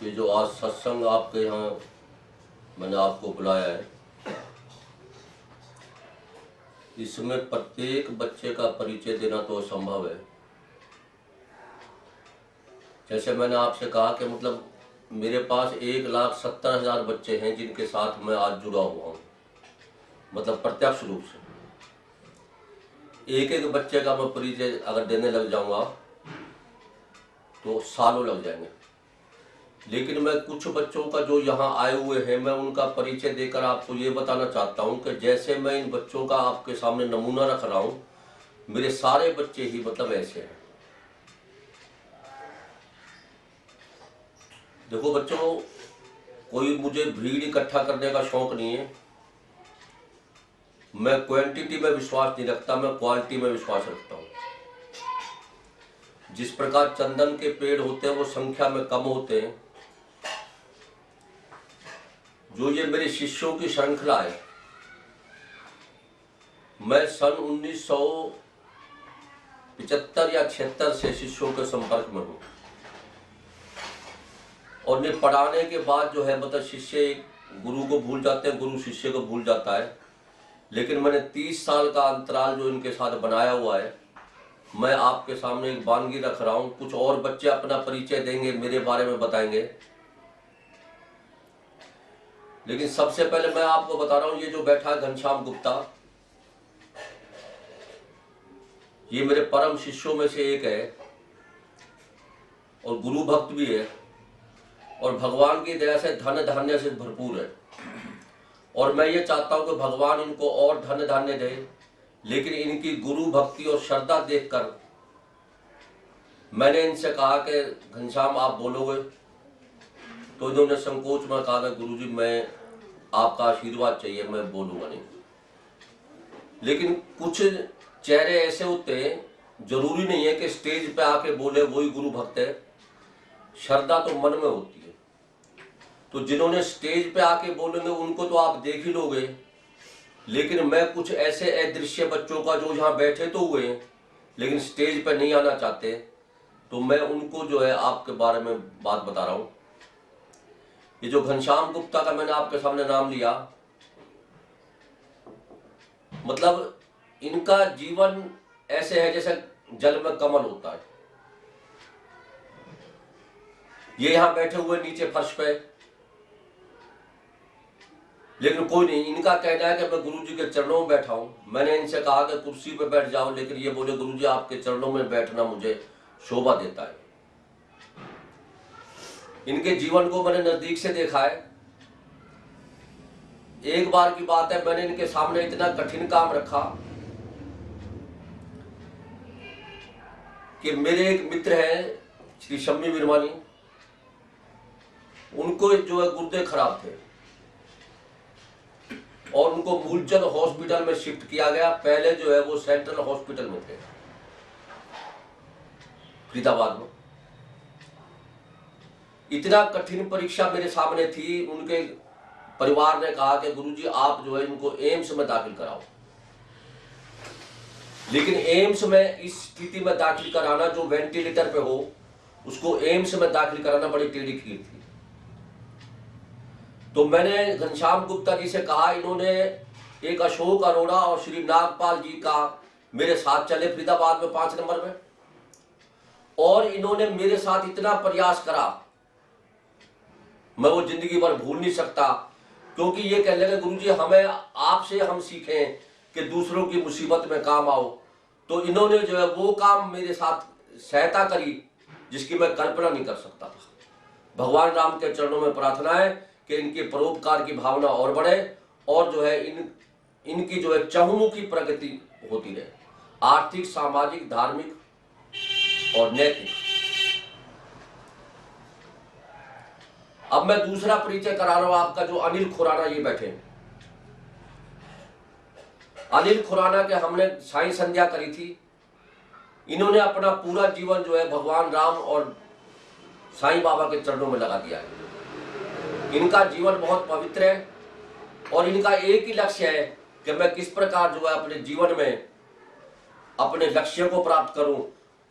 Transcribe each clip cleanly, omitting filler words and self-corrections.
ये जो आज सत्संग आपके यहाँ मैंने आपको बुलाया है, इसमें प्रत्येक बच्चे का परिचय देना तो असंभव है। जैसे मैंने आपसे कहा कि मतलब मेरे पास 1,70,000 बच्चे हैं जिनके साथ मैं आज जुड़ा हुआ हूँ, मतलब प्रत्यक्ष रूप से। एक एक बच्चे का मैं परिचय अगर देने लग जाऊंगा तो सालों लग जाएंगे। लेकिन मैं कुछ बच्चों का जो यहाँ आए हुए हैं, मैं उनका परिचय देकर आपको ये बताना चाहता हूँ कि जैसे मैं इन बच्चों का आपके सामने नमूना रख रहा हूँ, मेरे सारे बच्चे ही मतलब ऐसे हैं। देखो बच्चों, कोई मुझे भीड़ इकट्ठा करने का शौक नहीं है। मैं क्वांटिटी में विश्वास नहीं रखता, मैं क्वालिटी में विश्वास रखता हूँ। जिस प्रकार चंदन के पेड़ होते हैं वो संख्या में कम होते हैं, जो ये मेरे शिष्यों की श्रृंखला है, मैं सन 1975 या 76 से शिष्यों के संपर्क में हूँ। और ने पढ़ाने के बाद जो है मतलब शिष्य गुरु को भूल जाते हैं, गुरु शिष्य को भूल जाता है। लेकिन मैंने 30 साल का अंतराल जो इनके साथ बनाया हुआ है, मैं आपके सामने एक वानगी रख रहा हूँ। कुछ और बच्चे अपना परिचय देंगे, मेरे बारे में बताएंगे। लेकिन सबसे पहले मैं आपको बता रहा हूँ, ये जो बैठा है घनश्याम गुप्ता, ये मेरे परम शिष्यों में से एक है और गुरु भक्त भी है और भगवान की दया से धन धान्य से भरपूर है। और मैं ये चाहता हूँ कि भगवान इनको और धन धान्य दे। लेकिन इनकी गुरु भक्ति और श्रद्धा देखकर मैंने इनसे कहा कि घनश्याम आप बोलोगे, तो इन्होंने संकोच में कहा कि गुरुजी मैं आपका आशीर्वाद चाहिए, मैं बोलूंगा नहीं। लेकिन कुछ चेहरे ऐसे होते हैं, जरूरी नहीं है कि स्टेज पे आके बोले वही गुरु भक्त है। श्रद्धा तो मन में होती है। तो जिन्होंने स्टेज पे आके बोलेंगे उनको तो आप देख ही लोगे। लेकिन मैं कुछ ऐसे अदृश्य बच्चों का जो यहाँ बैठे तो हुए हैं लेकिन स्टेज पे नहीं आना चाहते, तो मैं उनको जो है आपके बारे में बात बता रहा हूँ। ये जो घनश्याम गुप्ता का मैंने आपके सामने नाम लिया, मतलब इनका जीवन ऐसे है जैसे जल में कमल होता है। ये यहां बैठे हुए नीचे फर्श पे, लेकिन कोई नहीं। इनका कहना है कि मैं गुरुजी के चरणों में बैठा हूं। मैंने इनसे कहा कि कुर्सी पे बैठ जाओ, लेकिन ये बोले गुरुजी आपके चरणों में बैठना मुझे शोभा देता है। इनके जीवन को मैंने नजदीक से देखा है। एक बार की बात है, मैंने इनके सामने इतना कठिन काम रखा कि मेरे एक मित्र हैं श्री शम्मी विरमानी, उनको जो है गुर्दे खराब थे और उनको मूलचंद हॉस्पिटल में शिफ्ट किया गया। पहले जो है वो सेंट्रल हॉस्पिटल में थे फरीदाबाद में। इतना कठिन परीक्षा मेरे सामने थी। उनके परिवार ने कहा कि गुरुजी आप जो है इनको एम्स में दाखिल कराओ। लेकिन एम्स में इस स्थिति में दाखिल कराना, जो वेंटिलेटर पे हो उसको एम्स में दाखिल कराना बड़ी टेढ़ी खीर थी। तो मैंने घनश्याम गुप्ता जी से कहा, इन्होंने एक अशोक अरोड़ा और श्री नागपाल जी का मेरे साथ चले फरीदाबाद में 5 नंबर में, और इन्होंने मेरे साथ इतना प्रयास करा, मैं वो जिंदगी भर भूल नहीं सकता। क्योंकि ये कहने लगे गुरुजी हमें आपसे हम सीखें कि दूसरों की मुसीबत में काम आओ। तो इन्होंने जो है वो काम मेरे साथ सहायता करी जिसकी मैं कल्पना नहीं कर सकता था। भगवान राम के चरणों में प्रार्थना है कि इनके परोपकार की भावना और बढ़े और जो है इनकी जो है चहुमुखी प्रगति होती रहे, आर्थिक, सामाजिक, धार्मिक और नैतिक। अब मैं दूसरा परिचय करा रहा हूं आपका, जो अनिल खुराना ये बैठे हैं। अनिल खुराना के हमने साई संध्या करी थी। इन्होंने अपना पूरा जीवन जो है भगवान राम और साईं बाबा के चरणों में लगा दिया है। इनका जीवन बहुत पवित्र है और इनका एक ही लक्ष्य है कि मैं किस प्रकार जो है अपने जीवन में अपने लक्ष्य को प्राप्त करूं।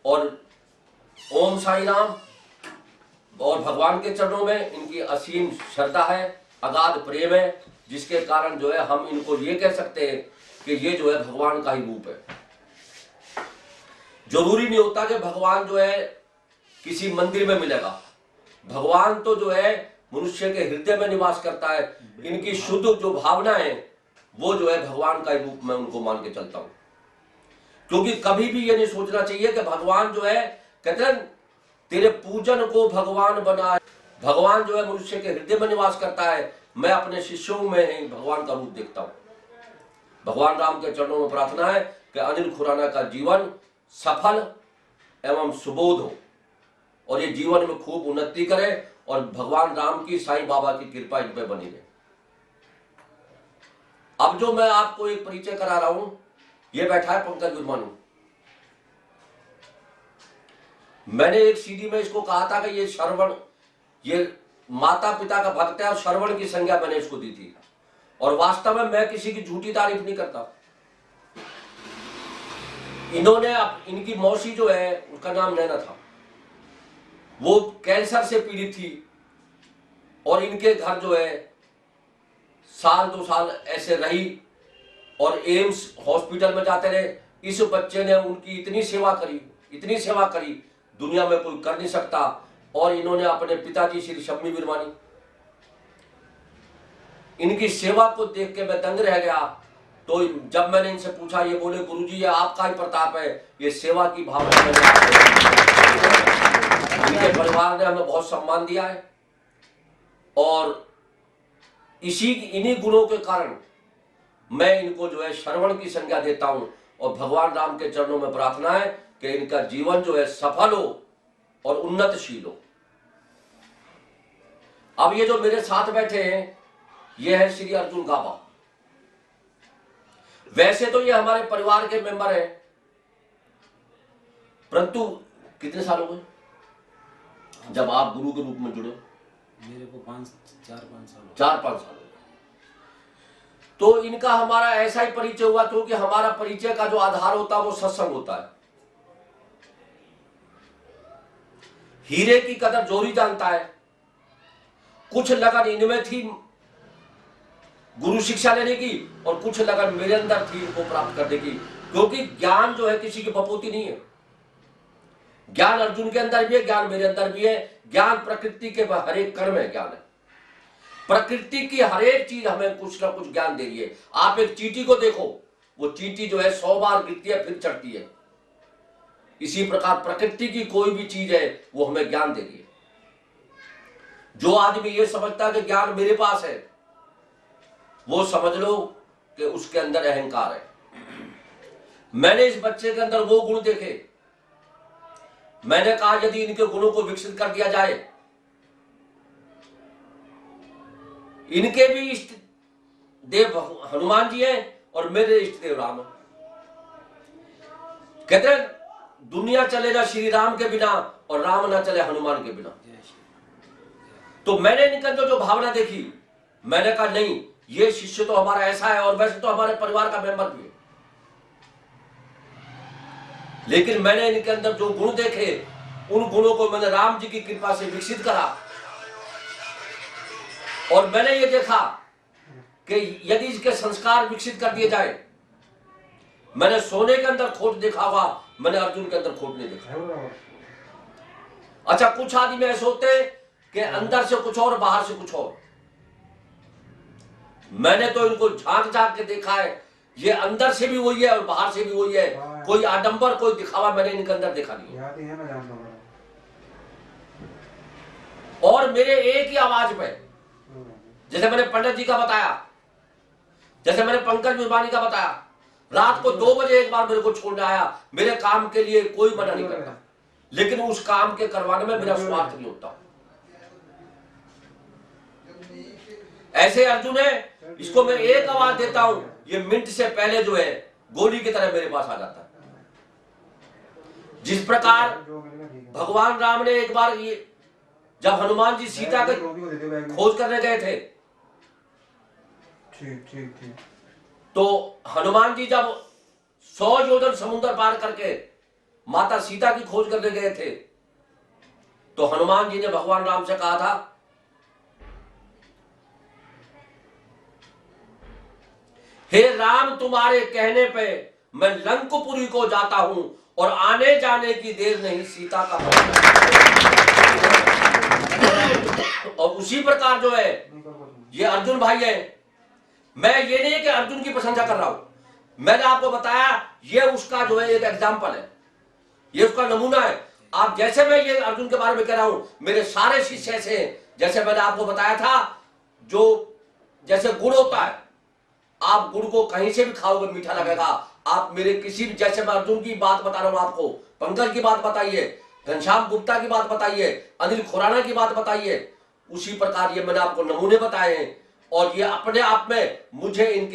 और ओम साई राम, और भगवान के चरणों में इनकी असीम श्रद्धा है, अगाध प्रेम है, जिसके कारण जो है हम इनको ये कह सकते हैं कि ये जो है भगवान का ही रूप है। जरूरी नहीं होता कि भगवान जो है किसी मंदिर में मिलेगा। भगवान तो जो है मनुष्य के हृदय में निवास करता है। इनकी शुद्ध जो भावना है वो जो है भगवान का ही रूप में उनको मान के चलता हूं। क्योंकि कभी भी ये नहीं सोचना चाहिए कि भगवान जो है, कहते हैं तेरे पूजन को भगवान बना। भगवान जो है मनुष्य के हृदय में निवास करता है। मैं अपने शिष्यों में ही भगवान का रूप देखता हूं। भगवान राम के चरणों में प्रार्थना है कि अनिल खुराना का जीवन सफल एवं सुबोध हो और ये जीवन में खूब उन्नति करे और भगवान राम की, साईं बाबा की कृपा इन पे बनी रहे। अब जो मैं आपको एक परिचय करा रहा हूं, ये बैठा है पंकज गुरमानू। मैंने एक सीडी में इसको कहा था कि ये श्रवण, ये माता पिता का भक्त है और श्रवण की संज्ञा मैंने इसको दी थी। और वास्तव में मैं किसी की झूठी तारीफ नहीं करता। इन्होंने, इनकी मौसी जो है उसका नाम नैना था, वो कैंसर से पीड़ित थी और इनके घर जो है साल 2 साल ऐसे रही और एम्स हॉस्पिटल में जाते रहे। इस बच्चे ने उनकी इतनी सेवा करी, दुनिया में कोई कर नहीं सकता। और इन्होंने अपने पिताजी श्री शम्मी विरमानी, इनकी सेवा को देख के मैं दंग रह गया। तो जब मैंने इनसे पूछा, ये बोले गुरुजी ये आपका ही प्रताप है, ये सेवा की भावना इनके परिवार ने हमें बहुत सम्मान दिया है और इन्हीं गुणों के कारण मैं इनको जो है श्रवण की संज्ञा देता हूं। और भगवान राम के चरणों में प्रार्थना है कि इनका जीवन जो है सफल हो और उन्नतशील हो। अब ये जो मेरे साथ बैठे हैं, ये है श्री अर्जुन गाबा। वैसे तो ये हमारे परिवार के मेंबर हैं, परंतु कितने साल हो गए जब आप गुरु के रूप में जुड़े? मेरे को 4-5 साल 4-5 साल हो गए। तो इनका हमारा ऐसा ही परिचय हुआ, क्योंकि हमारा परिचय का जो आधार होता है वो सत्संग होता है। हीरे की कदर जोरी जानता है। कुछ लगन इनमें थी गुरु शिक्षा लेने की और कुछ लगन मेरे अंदर थी इनको प्राप्त करने की। क्योंकि ज्ञान जो है किसी की बपोती नहीं है। ज्ञान अर्जुन के अंदर भी है, ज्ञान मेरे अंदर भी है। ज्ञान प्रकृति के हर एक कर्म है ज्ञान है। प्रकृति की हर एक चीज हमें कुछ ना कुछ ज्ञान दे रही है। आप एक चींटी को देखो, वो चींटी जो है 100 बार गिरती है फिर चढ़ती है। इसी प्रकार प्रकृति की कोई भी चीज है वो हमें ज्ञान दे रही है। जो आदमी ये समझता है कि ज्ञान मेरे पास है, वो समझ लो कि उसके अंदर अहंकार है। मैंने इस बच्चे के अंदर वो गुण देखे। मैंने कहा यदि इनके गुणों को विकसित कर दिया जाए, इनके भी इष्ट देव हनुमान जी हैं और मेरे इष्ट देव राम है। कहते हैं दुनिया चले ना श्री राम के बिना और राम ना चले हनुमान के बिना। तो मैंने इनके अंदर जो भावना देखी, मैंने कहा नहीं, ये शिष्य तो हमारा ऐसा है और वैसे तो हमारे परिवार का मेंबर भी है, लेकिन मैंने इनके अंदर जो गुण देखे, उन गुणों को मैंने राम जी की कृपा से विकसित करा। और मैंने ये देखा कि यदि इसके संस्कार विकसित कर दिए जाए, मैंने सोने के अंदर खोट देखा हुआ, मैंने अर्जुन के अंदर खोट नहीं देखा। अच्छा, कुछ आदमी ऐसे होते हैं कि अंदर से कुछ और बाहर से कुछ और। मैंने तो इनको झांक झांक के देखा है, ये अंदर से भी वही है और बाहर से भी वही है। कोई आडंबर, कोई दिखावा मैंने इनके अंदर देखा नहीं। और मेरे एक ही आवाज में, जैसे मैंने पंडित जी का बताया, जैसे मैंने पंकज विरमानी का बताया, रात को 2 बजे एक बार मेरे को छोड़ने आया। मेरे काम के लिए कोई मना नहीं करता, लेकिन उस काम के करवाने में मेरा स्वार्थ नहीं होता। ऐसे अर्जुन है, इसको मैं एक आवाज देता हूं, ये मिनट से पहले जो है गोली की तरह मेरे पास आ जाता है। जिस प्रकार भगवान राम ने एक बार, ये जब हनुमान जी सीता के खोज करने गए थे, तो हनुमान जी जब 100 योजन समुद्र पार करके माता सीता की खोज करने गए थे, तो हनुमान जी ने भगवान राम से कहा था, हे राम तुम्हारे कहने पे मैं लंकपुरी को जाता हूं और आने जाने की देर नहीं, सीता का और उसी प्रकार जो है ये अर्जुन भाई है। मैं ये नहीं कि अर्जुन की प्रशंसा कर रहा हूं, मैंने आपको बताया ये उसका जो है एक एग्जाम्पल है, ये उसका नमूना है। आप जैसे मैं ये अर्जुन के बारे में कह रहा हूं, मेरे सारे शिष्य ऐसे हैं, जैसे मैंने आपको बताया था, जो जैसे गुड़ होता है, आप गुड़ को कहीं से भी खाओगे मीठा लगेगा। आप मेरे किसी भी, जैसे मैं अर्जुन की बात बता रहा हूं आपको, पंकज की बात बताइए, घनश्याम गुप्ता की बात बताइए, अनिल खुराना की बात बताइए, उसी प्रकार ये मैंने आपको नमूने बताए हैं। और ये अपने आप में मुझे इन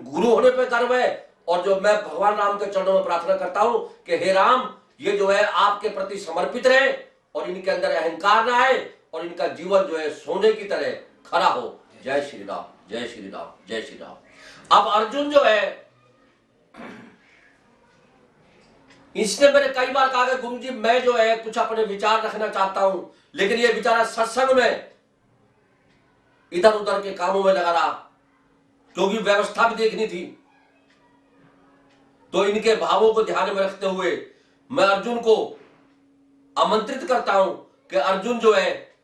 गुरु होने पे गर्व है। और जो मैं भगवान राम के चरणों में प्रार्थना करता हूं कि हे राम, ये जो है आपके प्रति समर्पित रहे और इनके अंदर अहंकार ना आए और इनका जीवन जो है सोने की तरह खरा हो। जय श्री राम, जय श्री राम, जय श्री राम। अब अर्जुन जो है, इसने मैंने कई बार कहा कि गुरुजी मैं जो है कुछ अपने विचार रखना चाहता हूं, लेकिन ये बेचारा सत्संग में इधर उधर के कामों में लगा रहा, क्योंकि व्यवस्था भी देखनी थी। तो इनके भावों को ध्यान में रखते हुए मैं अर्जुन को आमंत्रित करता हूं कि अर्जुन जो है,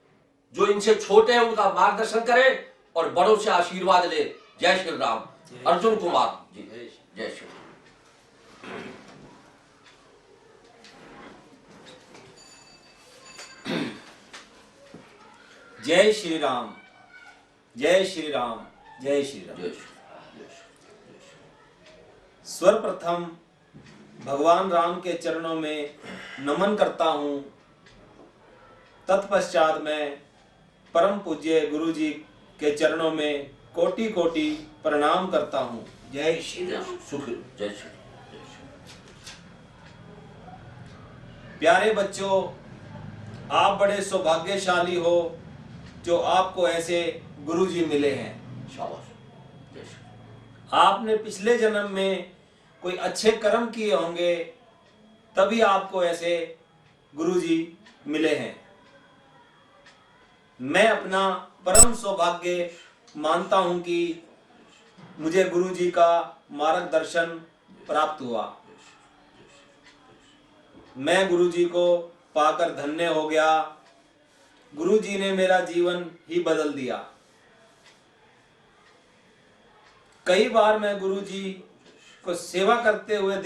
जो इनसे छोटे हैं उनका मार्गदर्शन करे और बड़ों से आशीर्वाद ले। जय श्री राम। अर्जुन कुमार जी, जय श्री राम। जय श्री राम, जय श्री राम, जय श्री राम। सर्वप्रथम भगवान राम के चरणों में नमन करता हूँ। तत्पश्चात मैं परम पूज्य गुरु जी के चरणों में कोटि कोटि प्रणाम करता हूँ। जय श्री राम। सुख, जय श्री। प्यारे बच्चों, आप बड़े सौभाग्यशाली हो जो आपको ऐसे गुरुजी मिले हैं। शाबाश। आपने पिछले जन्म में कोई अच्छे कर्म किए होंगे, तभी आपको ऐसे गुरुजी मिले हैं। मैं अपना परम सौभाग्य मानता हूं कि मुझे गुरुजी का मार्गदर्शन प्राप्त हुआ। मैं गुरुजी को पाकर धन्य हो गया। गुरुजी ने मेरा जीवन ही बदल दिया। कई बार मैं गुरुजी को सेवा करते हुए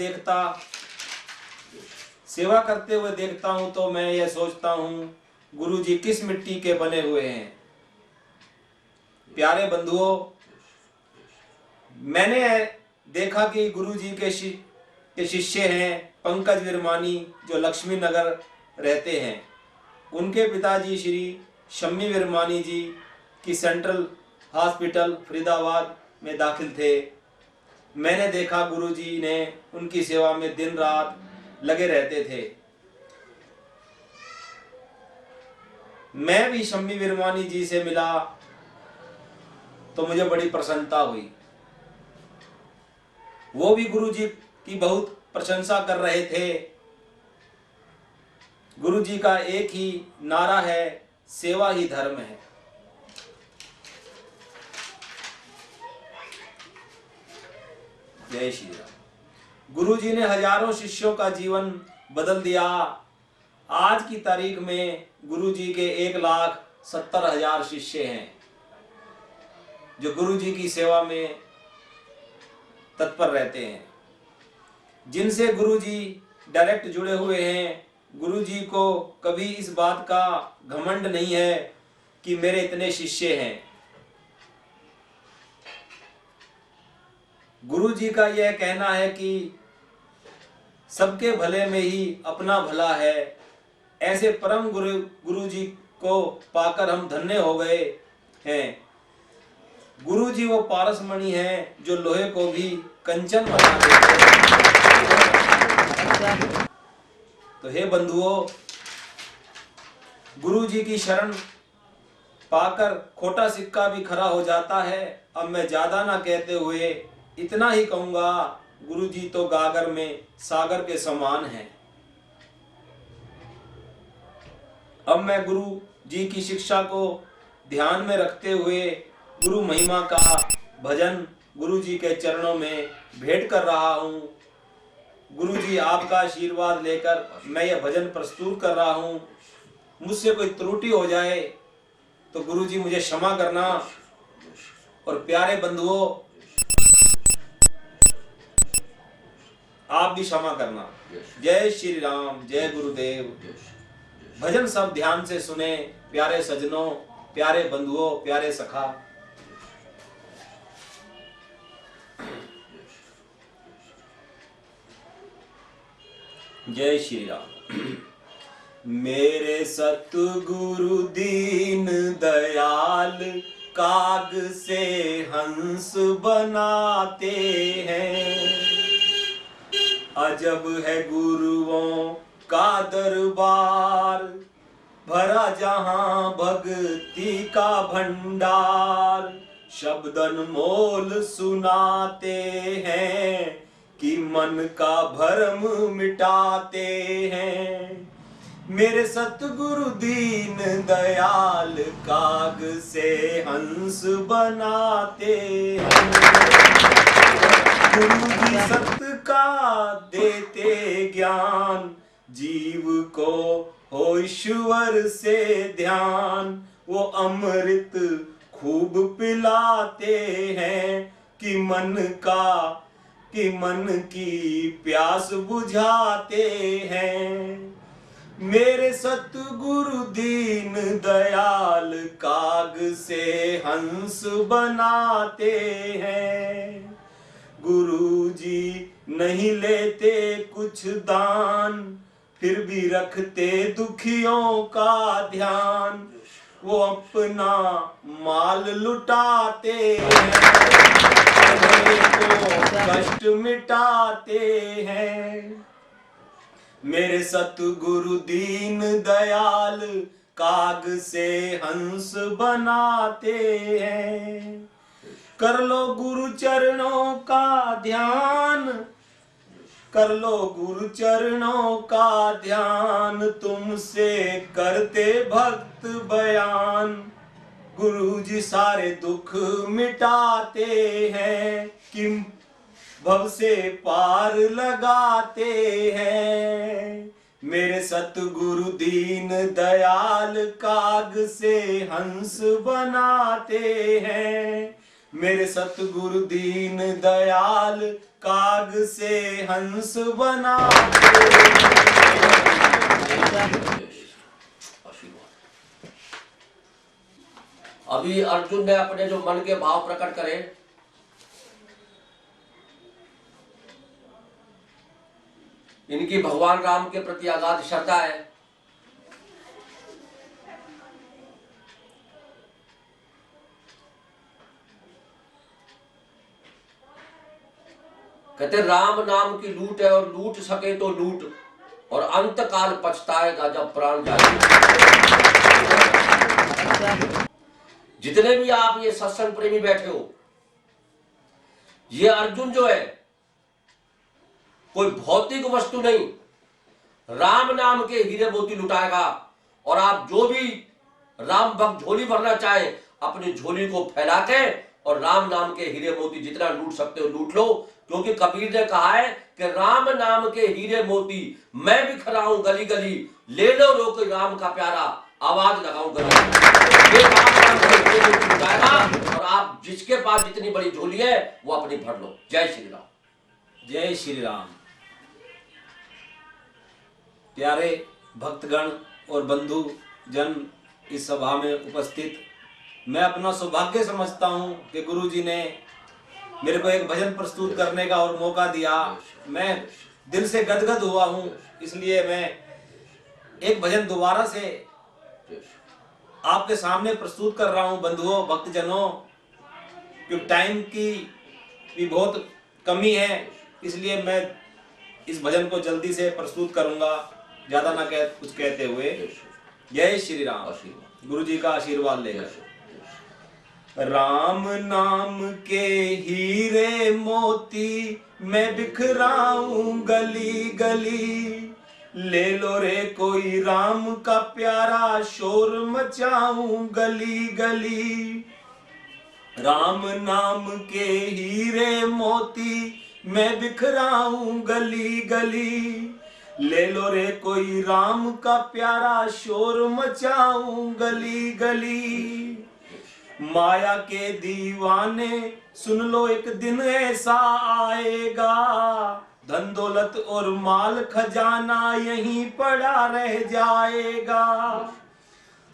देखता हूं तो मैं यह सोचता हूं गुरुजी किस मिट्टी के बने हुए हैं। प्यारे बंधुओं, मैंने देखा कि गुरुजी के शिष्य हैं पंकज विरमानी, जो लक्ष्मी नगर रहते हैं। उनके पिताजी श्री शम्मी विरमानी जी की सेंट्रल हॉस्पिटल फरीदाबाद में दाखिल थे। मैंने देखा गुरुजी ने उनकी सेवा में दिन रात लगे रहते थे। मैं भी शम्मी विरमानी जी से मिला तो मुझे बड़ी प्रसन्नता हुई। वो भी गुरुजी की बहुत प्रशंसा कर रहे थे। गुरुजी का एक ही नारा है, सेवा ही धर्म है। जय श्री राम। गुरुजी ने हजारों शिष्यों का जीवन बदल दिया। आज की तारीख में गुरुजी के 1,70,000 शिष्य हैं जो गुरुजी की सेवा में तत्पर रहते हैं, जिनसे गुरुजी डायरेक्ट जुड़े हुए हैं। गुरुजी को कभी इस बात का घमंड नहीं है कि मेरे इतने शिष्य हैं। गुरुजी का यह कहना है कि सबके भले में ही अपना भला है। ऐसे परम गुरुजी को पाकर हम धन्य हो गए हैं। गुरुजी वो पारसमणि हैं जो लोहे को भी कंचन बना देते हैं। तो हे बंधुओं, गुरुजी की शरण पाकर खोटा सिक्का भी खरा हो जाता है। अब मैं ज्यादा ना कहते हुए इतना ही कहूंगा, गुरुजी तो गागर में सागर के समान हैं। अब मैं गुरु जी की शिक्षा को ध्यान में रखते हुए गुरु महिमा का भजन गुरु जी के चरणों में भेंट कर रहा हूँ। गुरु जी आपका आशीर्वाद लेकर मैं यह भजन प्रस्तुत कर रहा हूँ। मुझसे कोई त्रुटि हो जाए तो गुरु जी मुझे क्षमा करना। और प्यारे बंधुओं, आप भी क्षमा करना। जय श्री राम, जय गुरुदेव। भजन सब ध्यान से सुने प्यारे सजनों, प्यारे बंधुओं, प्यारे सखा। जय श्री राम। मेरे सतगुरु दीन दयाल काग से हंस बनाते हैं। अजब है गुरुओं का दरबार, भरा जहां भक्ति का भंडार। शब्द अनमोल सुनाते हैं कि मन का भरम मिटाते हैं। मेरे सतगुरु दीन दयाल काग से हंस बनाते हैं। गुरु जी सत्य का देते ज्ञान, जीव को हो ईश्वर से ध्यान। वो अमृत खूब पिलाते हैं कि मन की प्यास बुझाते हैं। मेरे सतगुरु दीन दयाल काग से हंस बनाते हैं। गुरु जी नहीं लेते कुछ दान, फिर भी रखते दुखियों का ध्यान। वो अपना माल लुटाते हैं, को कष्ट मिटाते हैं। मेरे सतगुरु दीन दयाल काग से हंस बनाते हैं। कर लो गुरु चरणों का ध्यान, कर लो गुरु चरणों का ध्यान। तुमसे करते भक्त बयान, गुरु जी सारे दुख मिटाते हैं कि भव से पार लगाते हैं। मेरे सतगुरु दीन दयाल काग से हंस बनाते हैं। मेरे सतगुरु दीन दयाल काग से हंस बनाते हैं। अभी अर्जुन ने अपने जो मन के भाव प्रकट करे, इनकी भगवान राम के प्रति अगाध श्रद्धा है। कहते राम नाम की लूट है और लूट सके तो लूट, और अंत काल पछताएगा जब प्राण जाएगा। जितने भी आप ये सत्संग प्रेमी बैठे हो, ये अर्जुन जो है कोई भौतिक वस्तु नहीं, राम नाम के हीरे मोती लुटाएगा। और आप जो भी राम भक्त झोली भरना चाहे, अपनी झोली को फैला के और राम नाम के हीरे मोती जितना लूट सकते हो लूट लो। क्योंकि कबीर ने कहा है कि राम नाम के हीरे मोती मैं भी खराऊं गली गली, ले लो रोक राम का प्यारा, आवाज लगाऊं गली। ये राम नाम के हीरे मोती लुटाएगा, और आप जिसके पास जितनी बड़ी झोली है वो अपनी भर लो। जय श्री राम। जय श्री राम। प्यारे भक्तगण और बंधु जन इस सभा में उपस्थित, मैं अपना सौभाग्य समझता हूं कि गुरु जी ने मेरे को एक भजन प्रस्तुत करने का और मौका दिया। मैं दिल से गदगद हुआ हूं, इसलिए मैं एक भजन दोबारा से आपके सामने प्रस्तुत कर रहा हूं। बंधुओं, भक्तजनों, क्योंकि टाइम की भी बहुत कमी है, इसलिए मैं इस भजन को जल्दी से प्रस्तुत करूंगा, ज्यादा ना कुछ कहते हुए। जय श्री राम। गुरु जी का आशीर्वाद लेकर। राम नाम के हीरे मोती मैं बिखराऊं गली गली, ले लो रे कोई राम का प्यारा, शोर मचाऊं गली गली। राम नाम के हीरे मोती मैं बिखराऊं गली गली। ले लो रे कोई राम का प्यारा, शोर मचाऊं गली गली। माया के दीवाने सुन लो, एक दिन ऐसा आएगा, धन दौलत और माल खजाना यहीं पड़ा रह जाएगा।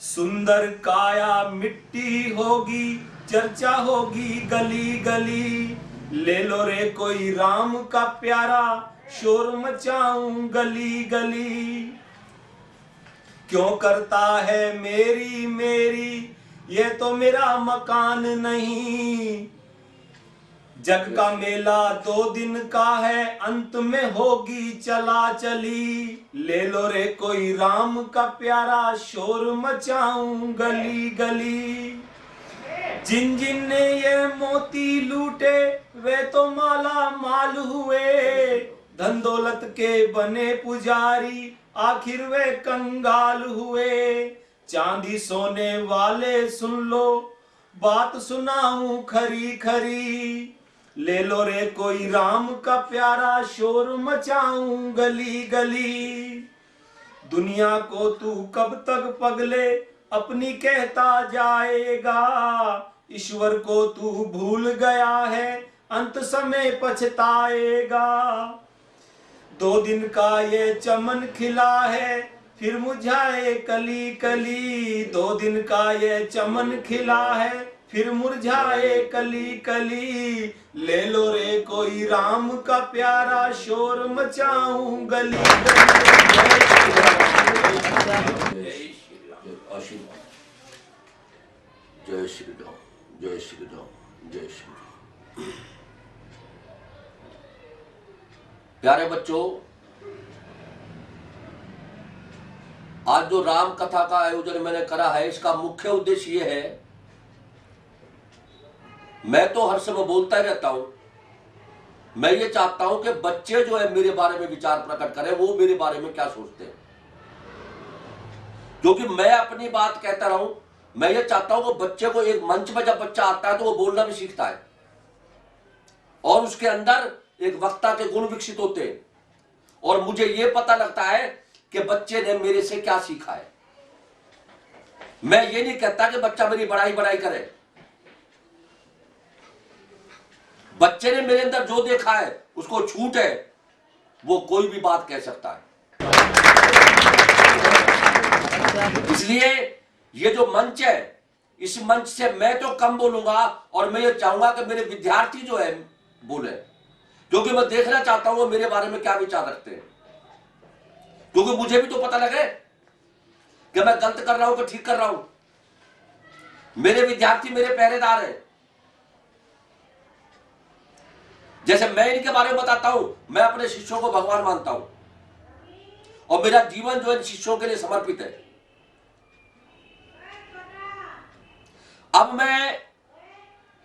सुंदर काया मिट्टी होगी, चर्चा होगी गली गली। ले लो रे कोई राम का प्यारा, शोर मचाऊं गली गली। क्यों करता है मेरी मेरी, ये तो मेरा मकान नहीं। जग का मेला 2 दिन का है, अंत में होगी चला चली। ले लो रे कोई राम का प्यारा, शोर मचाऊं गली गली। जिन जिन ने ये मोती लूटे, वे तो माला माल हुए। धन दौलत के बने पुजारी, आखिर वे कंगाल हुए। चांदी सोने वाले सुन लो, बात सुनाऊं खरी खरी। ले लो रे कोई राम का प्यारा, शोर मचाऊं गली गली। दुनिया को तू कब तक पगले अपनी कहता जाएगा। ईश्वर को तू भूल गया है, अंत समय पछताएगा। 2 दिन का ये चमन खिला है, फिर मुरझाए कली कली। 2 दिन का ये चमन खिला है, फिर मुरझाए कली कली। ले लो रे कोई राम का प्यारा, शोर मचाऊं गली गली। आशीर्वाद। जय श्री राम, जय श्री राम, जय श्री राम। प्यारे बच्चों, आज जो राम कथा का आयोजन मैंने करा है, इसका मुख्य उद्देश्य यह है, मैं तो हर समय बोलता ही रहता हूं, मैं ये चाहता हूं कि बच्चे जो है मेरे बारे में विचार प्रकट करें, वो मेरे बारे में क्या सोचते हैं। क्योंकि मैं अपनी बात कहता रहूं, मैं ये चाहता हूं कि बच्चे को एक मंच पर जब बच्चा आता है तो वो बोलना भी सीखता है और उसके अंदर एक वक्ता के गुण विकसित होते हैं। और मुझे ये पता लगता है कि बच्चे ने मेरे से क्या सीखा है। मैं ये नहीं कहता कि बच्चा मेरी बड़ाई बड़ाई करे। बच्चे ने मेरे अंदर जो देखा है, उसको छूट है, वो कोई भी बात कह सकता है। इसलिए ये जो मंच है, इस मंच से मैं तो कम बोलूंगा और मैं ये चाहूंगा कि मेरे विद्यार्थी जो है बोले, क्योंकि मैं देखना चाहता हूं वो मेरे बारे में क्या विचार रखते हैं। क्योंकि मुझे भी तो पता लगे कि मैं गलत कर रहा हूं कि ठीक कर रहा हूं। मेरे विद्यार्थी मेरे पहरेदार हैं। जैसे मैं इनके बारे में बताता हूं, मैं अपने शिष्यों को भगवान मानता हूं और मेरा जीवन जो इन शिष्यों के लिए समर्पित है। अब मैं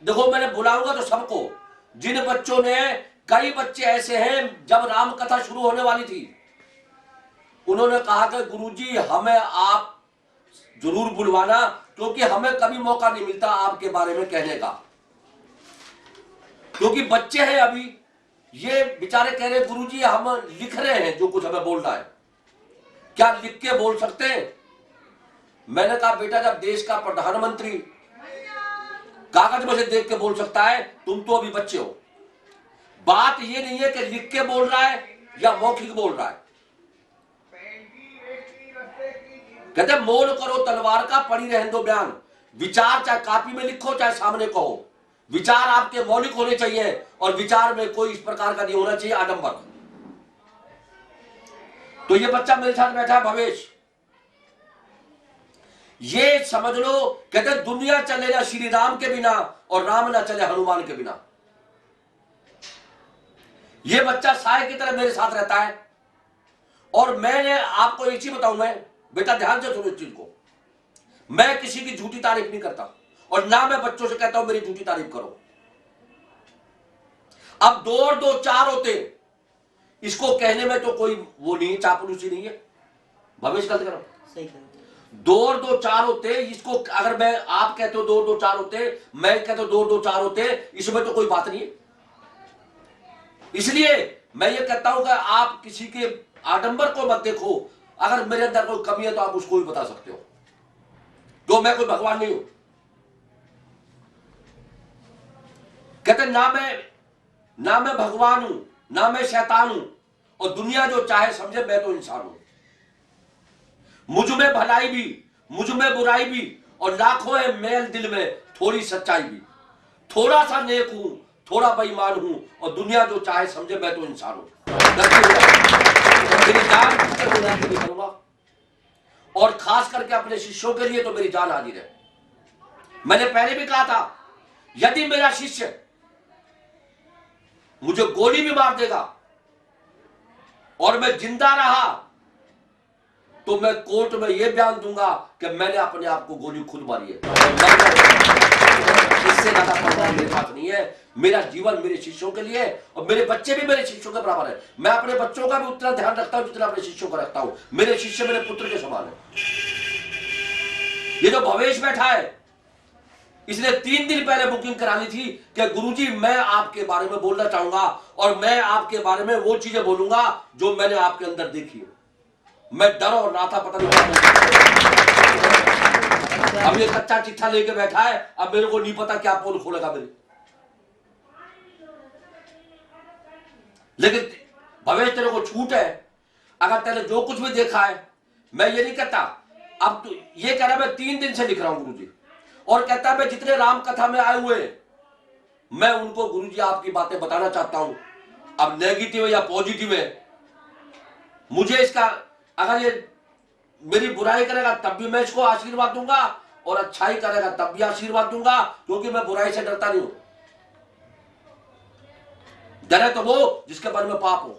देखो, मैंने बुलाऊंगा तो सबको, जिन बच्चों ने, कई बच्चे ऐसे हैं जब राम कथा शुरू होने वाली थी, उन्होंने कहा कि गुरुजी हमें आप जरूर बुलवाना, क्योंकि हमें कभी मौका नहीं मिलता आपके बारे में कहने का। क्योंकि बच्चे हैं अभी, ये बेचारे कह रहे गुरुजी हम लिख रहे हैं जो कुछ हमें बोलना है, क्या लिख के बोल सकते हैं? मैंने कहा बेटा, जब देश का प्रधानमंत्री कागज में से देख के बोल सकता है, तुम तो अभी बच्चे हो। बात ये नहीं है कि लिख के बोल रहा है या मौखिक बोल रहा है। कहते मोल करो तलवार का, पड़ी रहने दो बयान। विचार चाहे कापी में लिखो चाहे सामने कहो, विचार आपके मौलिक होने चाहिए और विचार में कोई इस प्रकार का नहीं होना चाहिए आडंबर। तो ये बच्चा मेरे साथ बैठा है भवेश, ये समझ लो, कहते दुनिया चले ना श्री राम के बिना और राम ना चले हनुमान के बिना। ये बच्चा साय की तरह मेरे साथ रहता है। और मैंने आपको एक चीज बताऊं, मैं बेटा ध्यान से सुनो इस चीज को, मैं किसी की झूठी तारीफ नहीं करता और ना मैं बच्चों से कहता हूं मेरी झूठी तारीफ करो। अब 2 और 2 4 होते, इसको कहने में तो कोई वो नहीं है, चापलूसी नहीं है। भविष्य गलत करो, सही कहा। 2 और 2 4 होते, इसको अगर मैं आप कहते हो 2 और 2 4 होते, मैं कहता हूं 2 और 2 4 होते, इसमें तो कोई बात नहीं है। इसलिए मैं ये कहता हूं कि आप किसी के आडंबर को मत देखो। अगर मेरे अंदर कोई कमी है तो आप उसको भी बता सकते हो, जो मैं कोई भगवान नहीं हूं। कहते ना मैं भगवान हूं, ना मैं शैतान हूं, और दुनिया जो चाहे समझे, मैं तो इंसान हूं। मुझ में भलाई भी, मुझ में बुराई भी, और लाखों है मेल दिल में, थोड़ी सच्चाई भी। थोड़ा सा नेक हूं, थोड़ा बेईमान हूं, और दुनिया जो चाहे समझे, मैं तो इंसान हूं। मेरी जान नहीं करूंगा, और खास करके अपने शिष्यों के लिए तो मेरी जान हाजिर है। मैंने पहले भी कहा था, यदि मेरा शिष्य मुझे गोली भी मार देगा और मैं जिंदा रहा, तो मैं कोर्ट में यह बयान दूंगा कि मैंने अपने आप को गोली खुद मारी है। इससे ज्यादा परवाह मेरे पास नहीं है। मेरा जीवन मेरे शिष्यों के लिए, और मेरे बच्चे भी मेरे शिष्यों के बराबर है। मैं अपने बच्चों का भी उतना ध्यान रखता हूं जितना अपने शिष्यों का रखता हूं। मेरे शिष्य मेरे पुत्र के समान है। ये जो भवेश बैठा है, इसने 3 दिन पहले बुकिंग करा ली थी कि गुरुजी मैं आपके बारे में बोलना चाहूंगा, और मैं आपके बारे में वो चीजें बोलूंगा जो मैंने आपके अंदर देखी है। मैं डर और रहा था, पता नहीं अब ये कच्चा चिट्ठा लेके बैठा है। अब मेरे को नहीं पता क्या पोल खोलेगा मेरे, लेकिन भवेश तेरे को छूट है। अगर तेरे जो कुछ भी देखा है, मैं ये नहीं कहता, अब तो ये कह रहा मैं 3 दिन से लिख रहा हूं गुरुजी, और कहता है मैं जितने राम कथा में आए हुए, मैं उनको गुरुजी आपकी बातें बताना चाहता हूं। अब नेगेटिव है या पॉजिटिव है, मुझे इसका, अगर ये मेरी बुराई करेगा तब भी मैं इसको आशीर्वाद दूंगा, और अच्छाई करेगा तब भी आशीर्वाद दूंगा, क्योंकि मैं बुराई से डरता नहीं हूं। डरे तो वो जिसके मन में पाप हो।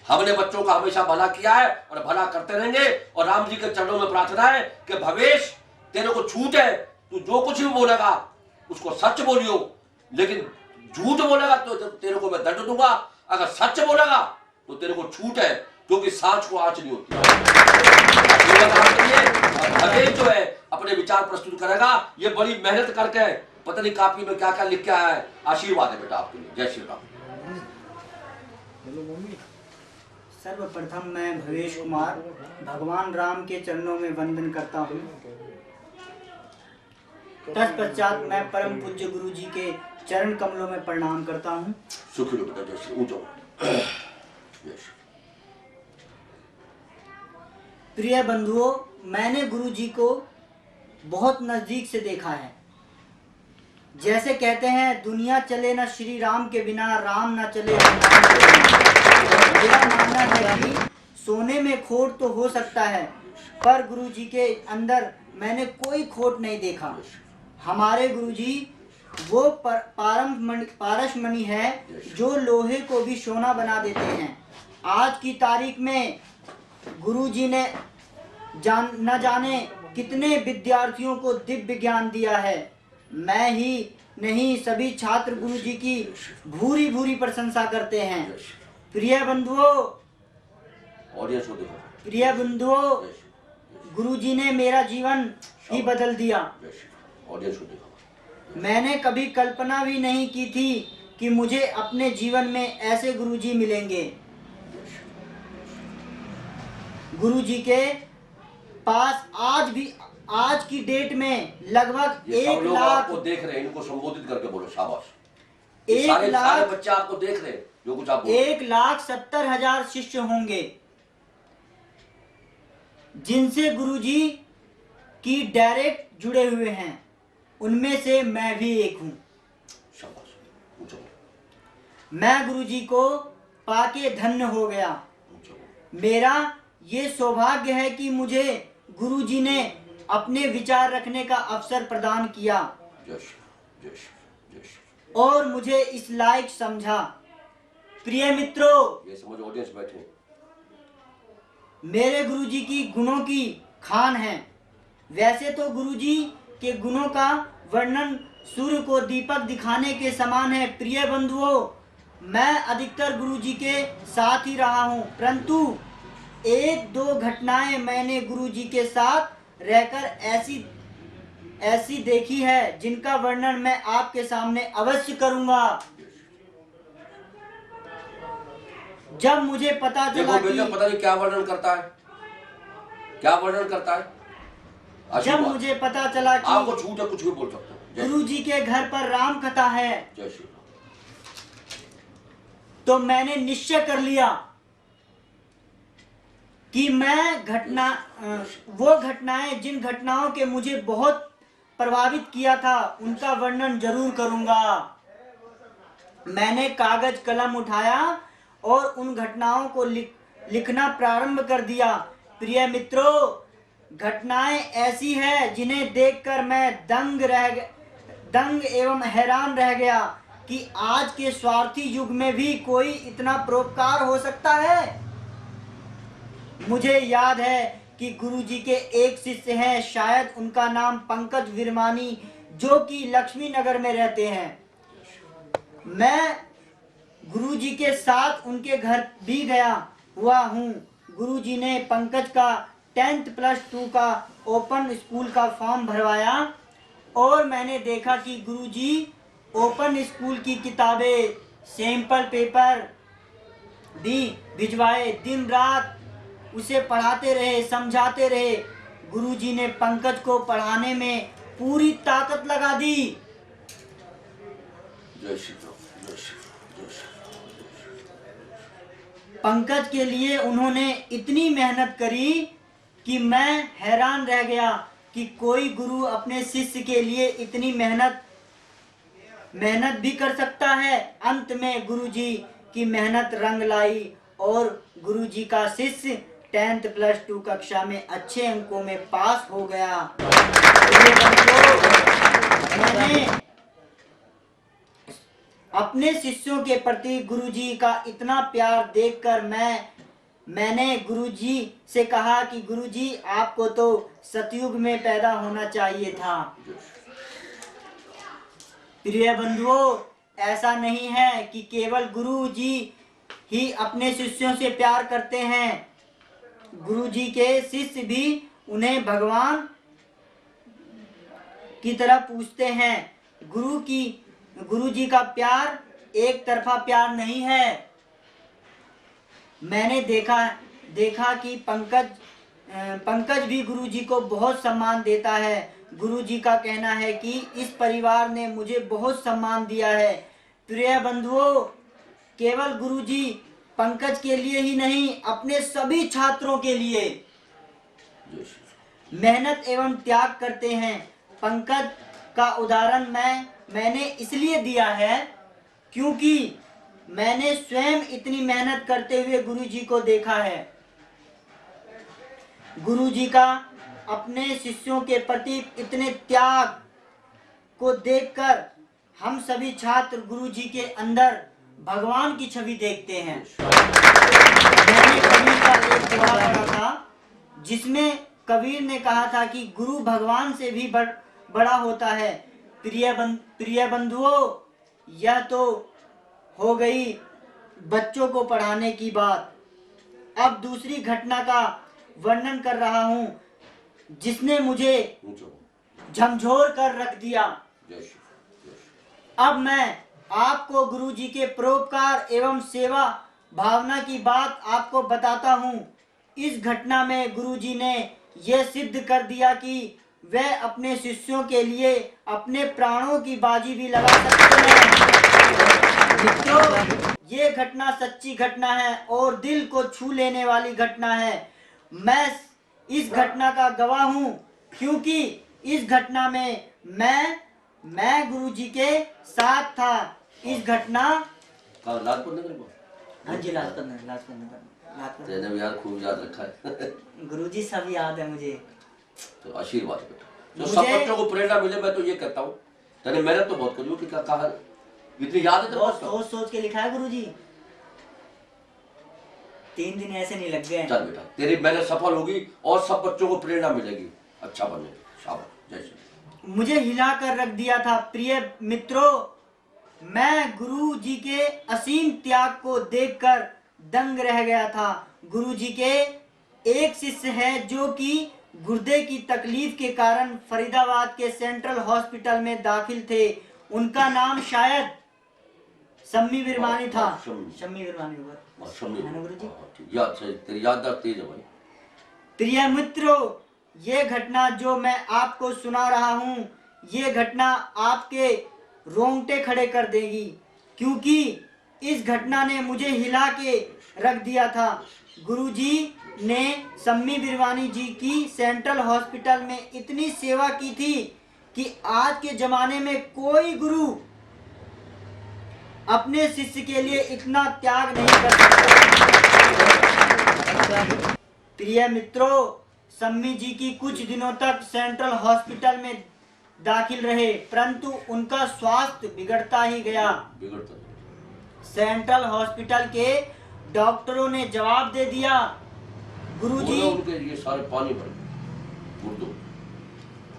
हमने बच्चों का हमेशा भला किया है और भला करते रहेंगे, और राम जी के चरणों में प्रार्थना है कि भवेश तेरे को छूट है, तू जो कुछ भी बोलेगा उसको सच बोलियो, लेकिन झूठ बोलेगा तो तेरे को मैं दंड दूंगा। अगर सच बोलेगा तो तेरे को छूट है, क्योंकि साच को आंच नहीं होती। भवेश जो है अपने विचार प्रस्तुत करेगा, ये बड़ी मेहनत करके पता नहीं कापी में क्या क्या लिख के आया है। आशीर्वाद है बेटा आपके लिए। जय श्री राम। सर्वप्रथम मैं भवेश कुमार भगवान राम के चरणों में वंदन करता हूँ। तत्पश्चात मैं परम पूज्य गुरु जी के चरण कमलों में प्रणाम करता हूँ। सुखी रहो बेटा, जय श्री ऊंचा। प्रिय बंधुओं, मैंने गुरु जी को बहुत नजदीक से देखा है। जैसे कहते हैं, दुनिया चले ना श्री राम के बिना, राम ना चले हनुमान के बिना। मेरा मानना है कि सोने में खोट तो हो सकता है, पर गुरु जी के अंदर मैंने कोई खोट नहीं देखा। हमारे गुरु जी वो पारसमणि है जो लोहे को भी सोना बना देते हैं। आज की तारीख में गुरु जी ने न जाने कितने विद्यार्थियों को दिव्य ज्ञान दिया है। मैं ही नहीं, सभी छात्र गुरु जी की भूरी भूरी प्रशंसा करते हैं। प्रिय बंधुओं, गुरु जी ने मेरा जीवन ही बदल दिया। मैंने कभी कल्पना भी नहीं की थी कि मुझे अपने जीवन में ऐसे गुरु जी मिलेंगे। गुरु जी के पास आज की डेट में लगभग 1 लाख आपको देख रहे हैं, इनको संबोधित करके बोलो शाबाश। 1 लाख बच्चे आपको देख रहे हैं, जो कुछ आप 1,70,000 शिष्य होंगे जिनसे गुरु जी की डायरेक्ट जुड़े हुए हैं। उनमें से मैं भी एक हूँ। मैं गुरु जी को पाके धन्य हो गया। मेरा ये सौभाग्य है कि मुझे गुरु जी ने अपने विचार रखने का अवसर प्रदान किया और मुझे इस लायक समझा। प्रिय मित्रों, ये समझ ऑडियंस बैठे, मेरे गुरु जी की गुणों की खान है। वैसे तो गुरु जी के गुणों का वर्णन सूर्य को दीपक दिखाने के समान है। प्रिय बंधुओं, मैं अधिकतर गुरुजी के साथ ही रहा हूँ, परंतु एक दो घटनाएं मैंने गुरुजी के साथ रहकर ऐसी देखी है जिनका वर्णन मैं आपके सामने अवश्य करूंगा। जब मुझे पता देखो चला बेटा, कि पता नहीं क्या वर्णन करता है, क्या वर्णन करता है। अच्छी जब बात। मुझे पता चला आपको कि छूट है, कुछ भी बोल सकते हो। जय गुरुजी के घर पर राम कथा है, जय श्री राम। तो मैंने निश्चय कर लिया कि मैं वो घटनाएं, जिन घटनाओं के मुझे बहुत प्रभावित किया था, उनका वर्णन जरूर करूंगा। मैंने कागज कलम उठाया और उन घटनाओं को लिखना प्रारंभ कर दिया। प्रिय मित्रों, घटनाएं ऐसी है जिन्हें देखकर मैं दंग एवं हैरान रह गया कि आज के स्वार्थी युग में भी कोई इतना परोपकार हो सकता है। मुझे याद है कि गुरुजी के एक शिष्य हैं, शायद उनका नाम पंकज विरमानी, जो कि लक्ष्मी नगर में रहते हैं। मैं गुरुजी के साथ उनके घर भी गया हुआ हूँ। गुरुजी ने पंकज का 10th+2 का ओपन स्कूल का फॉर्म भरवाया और मैंने देखा कि गुरुजी ओपन स्कूल की किताबें, सैंपल पेपर भी भिजवाए, दिन रात उसे पढ़ाते रहे, समझाते रहे। गुरुजी ने पंकज को पढ़ाने में पूरी ताकत लगा दी। जय श्री राम, जय श्री राम, जय श्री राम। पंकज के लिए उन्होंने इतनी मेहनत करी कि मैं हैरान रह गया कि कोई गुरु अपने शिष्य के लिए इतनी मेहनत भी कर सकता है। अंत में गुरुजी की मेहनत रंग लाई और गुरुजी का शिष्य 10th+2 कक्षा में अच्छे अंकों में पास हो गया। मैंने अपने शिष्यों के प्रति गुरुजी का इतना प्यार देखकर मैंने गुरुजी से कहा कि गुरुजी, आपको तो सतयुग में पैदा होना चाहिए था। प्रिय बंधुओं, ऐसा नहीं है कि केवल गुरुजी ही अपने शिष्यों से प्यार करते हैं। गुरुजी के शिष्य भी उन्हें भगवान की तरह पूजते हैं। गुरुजी का प्यार एक तरफा प्यार नहीं है। मैंने देखा कि पंकज भी गुरुजी को बहुत सम्मान देता है। गुरुजी का कहना है कि इस परिवार ने मुझे बहुत सम्मान दिया है। प्रिय बंधुओं, केवल गुरुजी पंकज के लिए ही नहीं, अपने सभी छात्रों के लिए मेहनत एवं त्याग करते हैं। पंकज का उदाहरण मैंने इसलिए दिया है क्योंकि मैंने स्वयं इतनी मेहनत करते हुए गुरुजी को देखा है। गुरुजी का अपने शिष्यों के प्रति इतने त्याग को देखकर हम सभी छात्र गुरुजी के अंदर भगवान की छवि देखते हैं। मैंने कबीर का एक दोहा पढ़ा था जिसमें कबीर ने कहा था कि गुरु भगवान से भी बड़ा होता है। प्रिय बंधुओं, यह तो हो गई बच्चों को पढ़ाने की बात। अब दूसरी घटना का वर्णन कर रहा हूँ जिसने मुझे झंझोर कर रख दिया। अब मैं आपको गुरुजी के परोपकार एवं सेवा भावना की बात आपको बताता हूँ। इस घटना में गुरुजी ने यह सिद्ध कर दिया कि वह अपने शिष्यों के लिए अपने प्राणों की बाजी भी लगा सकते हैं। मित्रों, ये घटना सच्ची घटना है और दिल को छू लेने वाली घटना है। मैं इस घटना का गवाह हूँ क्योंकि इस घटना में मैं गुरुजी के साथ था। इस घटना लाजपत नगर में। हाँ जी, लाजपत नगर। तेने भी यार खूब याद रखा है। गुरुजी सब याद है मुझे। तो आशीर्वाद बेटा, जो सब बच्चों को प्रेरणा मिले, मैं तो ये कहता हूँ। तेने मेहनत तो बहुत करी कि कहा इतनी याद है, बहुत सोच के लिखा है गुरुजी। 3 दिन ऐसे नहीं लग गए। चल बेटा, तेरी मेहनत सफल होगी और सब बच्चों को प्रेरणा मिलेगी, अच्छा बने। शाबाश, जय श्री। मुझे हिला कर रख दिया था। प्रिय मित्रों, मैं गुरु जी के असीम त्याग को देखकर दंग रह गया था। गुरु जी के एक शिष्य है जो कि गुर्दे की तकलीफ के कारण फरीदाबाद के सेंट्रल हॉस्पिटल में दाखिल थे। उनका नाम शायद शम्मी विरमानी था। शम्मी विरमानी होगा, है ना गुरु जी? याद से तेरी याददाश्त तेज है भाई। प्रिय मित्रों, ये घटना जो मैं आपको सुना रहा हूँ, ये घटना आपके रोंगटे खड़े कर देगी, क्योंकि इस घटना ने मुझे हिला के रख दिया था। गुरुजी ने शम्मी विरमानी जी की सेंट्रल हॉस्पिटल में इतनी सेवा की थी कि आज के जमाने में कोई गुरु अपने शिष्य के लिए इतना त्याग नहीं कर सकता। प्रिय मित्रों, शम्मी जी की कुछ दिनों तक सेंट्रल हॉस्पिटल में दाखिल रहे, परंतु उनका स्वास्थ्य बिगड़ता ही गया। सेंट्रल हॉस्पिटल के डॉक्टरों ने जवाब दे दिया, गुरुजी उनके ये सारे पानी भर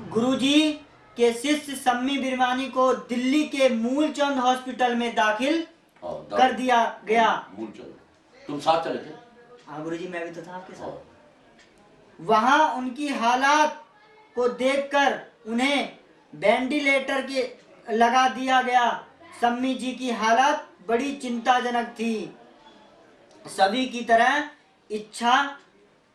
गुरुजी के शिष्य शम्मी विरमानी को दिल्ली के मूलचंद हॉस्पिटल में दाखिल कर दिया गया। मूलचंद, तुम साथ चले थे? हाँ गुरुजी, मैं भी तो था आपके साथ। वहां उनकी हालात को देखकर उन्हें वेंटिलेटर के लगा दिया गया। शम्मी जी की हालत बड़ी चिंताजनक थी। सभी की तरह इच्छा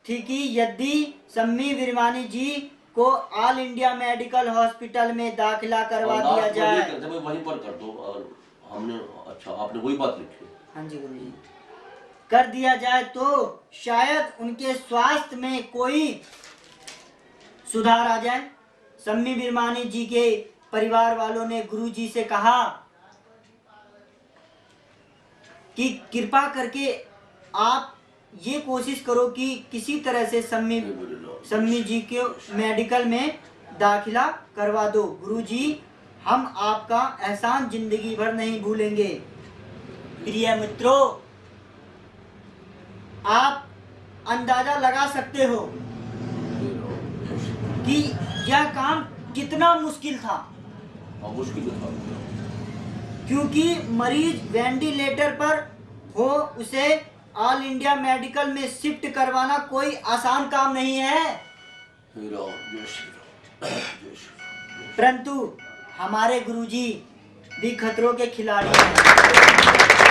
थी कि यदि शम्मी विरमानी जी को ऑल इंडिया मेडिकल हॉस्पिटल में दाखिला करवा दिया जाए। वहीं पर कर दो। और हमने अच्छा आपने वही बात लिखी? हाँ जी गुरुजी, कर दिया जाए तो शायद उनके स्वास्थ्य में कोई सुधार आ जाए। शम्मी विरमानी जी के परिवार वालों ने गुरुजी से कहा कि कृपा करके आप ये कोशिश करो कि किसी तरह से शम्मी जी के मेडिकल में दाखिला करवा दो। गुरुजी, हम आपका एहसान जिंदगी भर नहीं भूलेंगे। प्रिय मित्रों, आप अंदाजा लगा सकते हो कि यह काम कितना मुश्किल था। मुश्किल था, क्योंकि मरीज वेंटिलेटर पर हो, उसे ऑल इंडिया मेडिकल में शिफ्ट करवाना कोई आसान काम नहीं है। परंतु हमारे गुरुजी भी खतरों के खिलाड़ी हैं।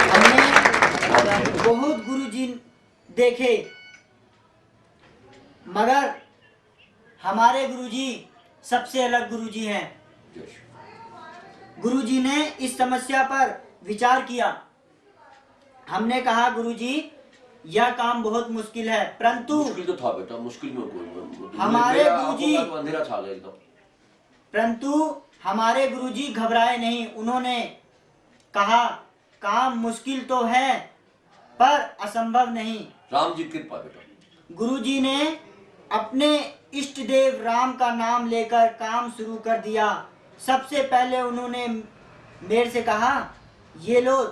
हमने बहुत गुरुजी देखे, मगर हमारे गुरुजी सबसे अलग गुरुजी हैं। गुरुजी ने इस समस्या पर विचार किया। हमने कहा, गुरुजी यह काम बहुत मुश्किल है, परंतु मुश्किल तो था बेटा, मुश्किल में कोई हमारे गुरुजी तो अंधेरा छा गया एकदम। परंतु हमारे गुरुजी घबराए नहीं। उन्होंने कहा, काम मुश्किल तो है पर असंभव नहीं। राम जी कृपा बेटा। गुरुजी ने अपने इष्ट देव राम का नाम लेकर काम शुरू कर दिया। सबसे पहले उन्होंने मेरे से कहा, ये लो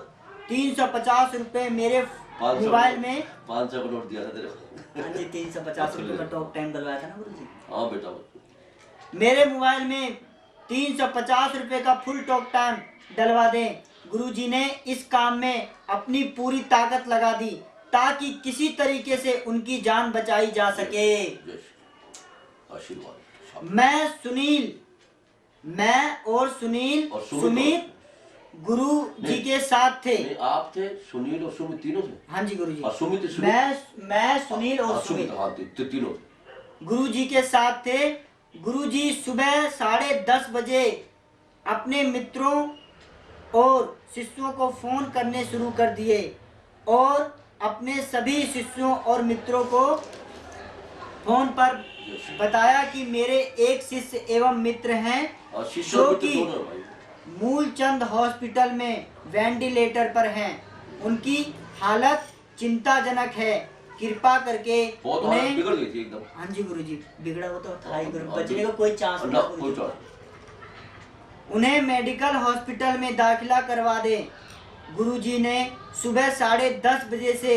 350 रुपए मेरे मोबाइल में। 500 का नोट दिया था तेरे को। हाँ जी, 350 रुपए का टॉक टाइम डलवाया था ना गुरुजी। हाँ बेटा, मेरे मोबाइल में 350 रुपए का फुल टॉक टाइम डलवा दें। गुरुजी ने इस काम में अपनी पूरी ताकत लगा दी ताकि किसी तरीके से उनकी जान बचाई जा सके। आशीर्वाद। मैं और सुमित गुरु जी के साथ थे। आप थे, सुनील और सुमित तीनों थे? हाँ जी गुरुजी। और सुमित? मैं सुनील और सुमित, हाँ तीनों गुरु जी के साथ थे। गुरु जी सुबह 10:30 बजे अपने मित्रों और शिष्यों को फोन करने शुरू कर दिए और अपने सभी शिष्यों और मित्रों को फोन पर बताया कि मेरे एक शिष्य एवं मित्र हैं जो कि मूलचंद हॉस्पिटल में वेंटिलेटर पर हैं। उनकी हालत चिंताजनक है। कृपा करके उन्हें बिगड़ गई थी एकदम। हाँ जी गुरुजी, बिगड़ा वो तो था ही, बचने का कोई चांस नहीं। उन्हें मेडिकल हॉस्पिटल में दाखिला करवा दे। गुरुजी ने सुबह 10:30 बजे से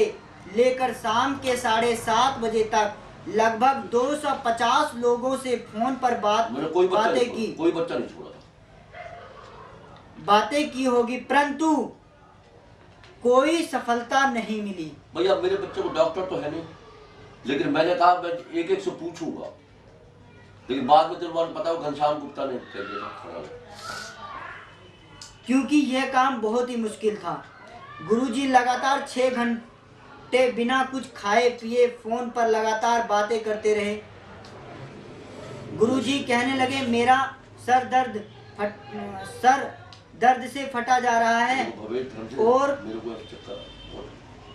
लेकर शाम के 7:30 बजे तक लगभग 250 लोगों से फोन पर बातें की। कोई बच्चा नहीं छोड़ा था। बातें की होगी, परंतु कोई सफलता नहीं मिली। भैया मेरे बच्चे को डॉक्टर तो है नहीं, लेकिन मैंने कहा मैं एक एक से पूछूंगा, लेकिन बाद में तुम्हारे पता हो घनश्याम गुप्ता ने कह दिया, क्योंकि यह काम बहुत ही मुश्किल था। गुरुजी लगातार 6 घंटे बिना कुछ खाए पिए फोन पर लगातार बातें करते रहे। गुरुजी कहने लगे, मेरा सर दर्द से फटा जा रहा है और मेरे को चक्कर,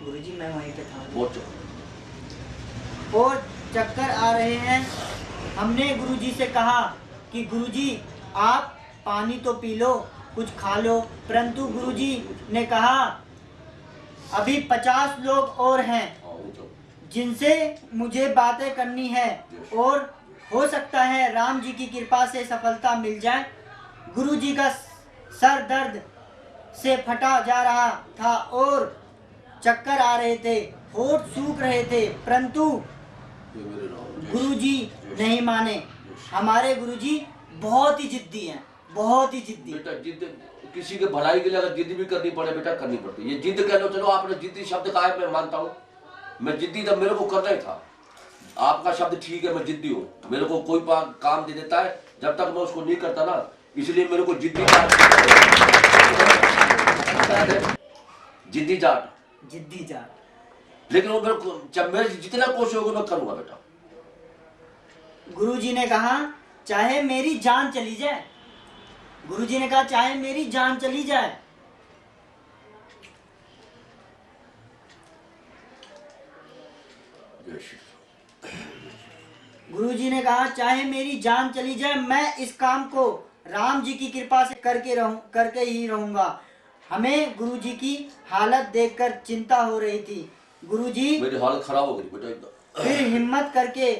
गुरुजी मैं वहीं पे था, बहुत चक्कर, और चक्कर आ रहे हैं। हमने गुरुजी से कहा कि गुरुजी आप पानी तो पी लो, कुछ खा लो, परंतु गुरुजी ने कहा अभी 50 लोग और हैं जिनसे मुझे बातें करनी है और हो सकता है राम जी की कृपा से सफलता मिल जाए। गुरुजी का सर दर्द से फटा जा रहा था और चक्कर आ रहे थे, होठ सूख रहे थे, परंतु गुरुजी नहीं माने। हमारे गुरुजी बहुत ही जिद्दी हैं, बहुत ही जिद्दी। बेटा जिद किसी के भलाई के लिए अगर जिद भी करनी पड़े बेटा करनी पड़ती है। ये जिद कह लो, चलो आपने जिद्दी शब्द कहा है, मैं मानता हूँ, मैं जिद्दी था, मेरे को करना ही था। आपका शब्द ठीक है, मैं जिद्दी हूँ, मेरे को कोई काम दे देता है, जब तक मैं उसको नहीं करता ना, इसलिए मेरे को जिद्दी जिद्दी जाट, लेकिन वो मेरे को जब मेरे जितना कोशिश होगी मैं करूंगा बेटा। गुरुजी ने कहा चाहे मेरी जान चली जाए, गुरुजी ने कहा चाहे मेरी जान चली जाए, गुरुजी ने कहा चाहे मेरी जान चली जाए, मैं इस काम को राम जी की कृपा से करके ही रहूंगा। हमें गुरुजी की हालत देखकर चिंता हो रही थी। गुरुजी मेरी हालत खराब हो गई बेटा एकदम। फिर हिम्मत करके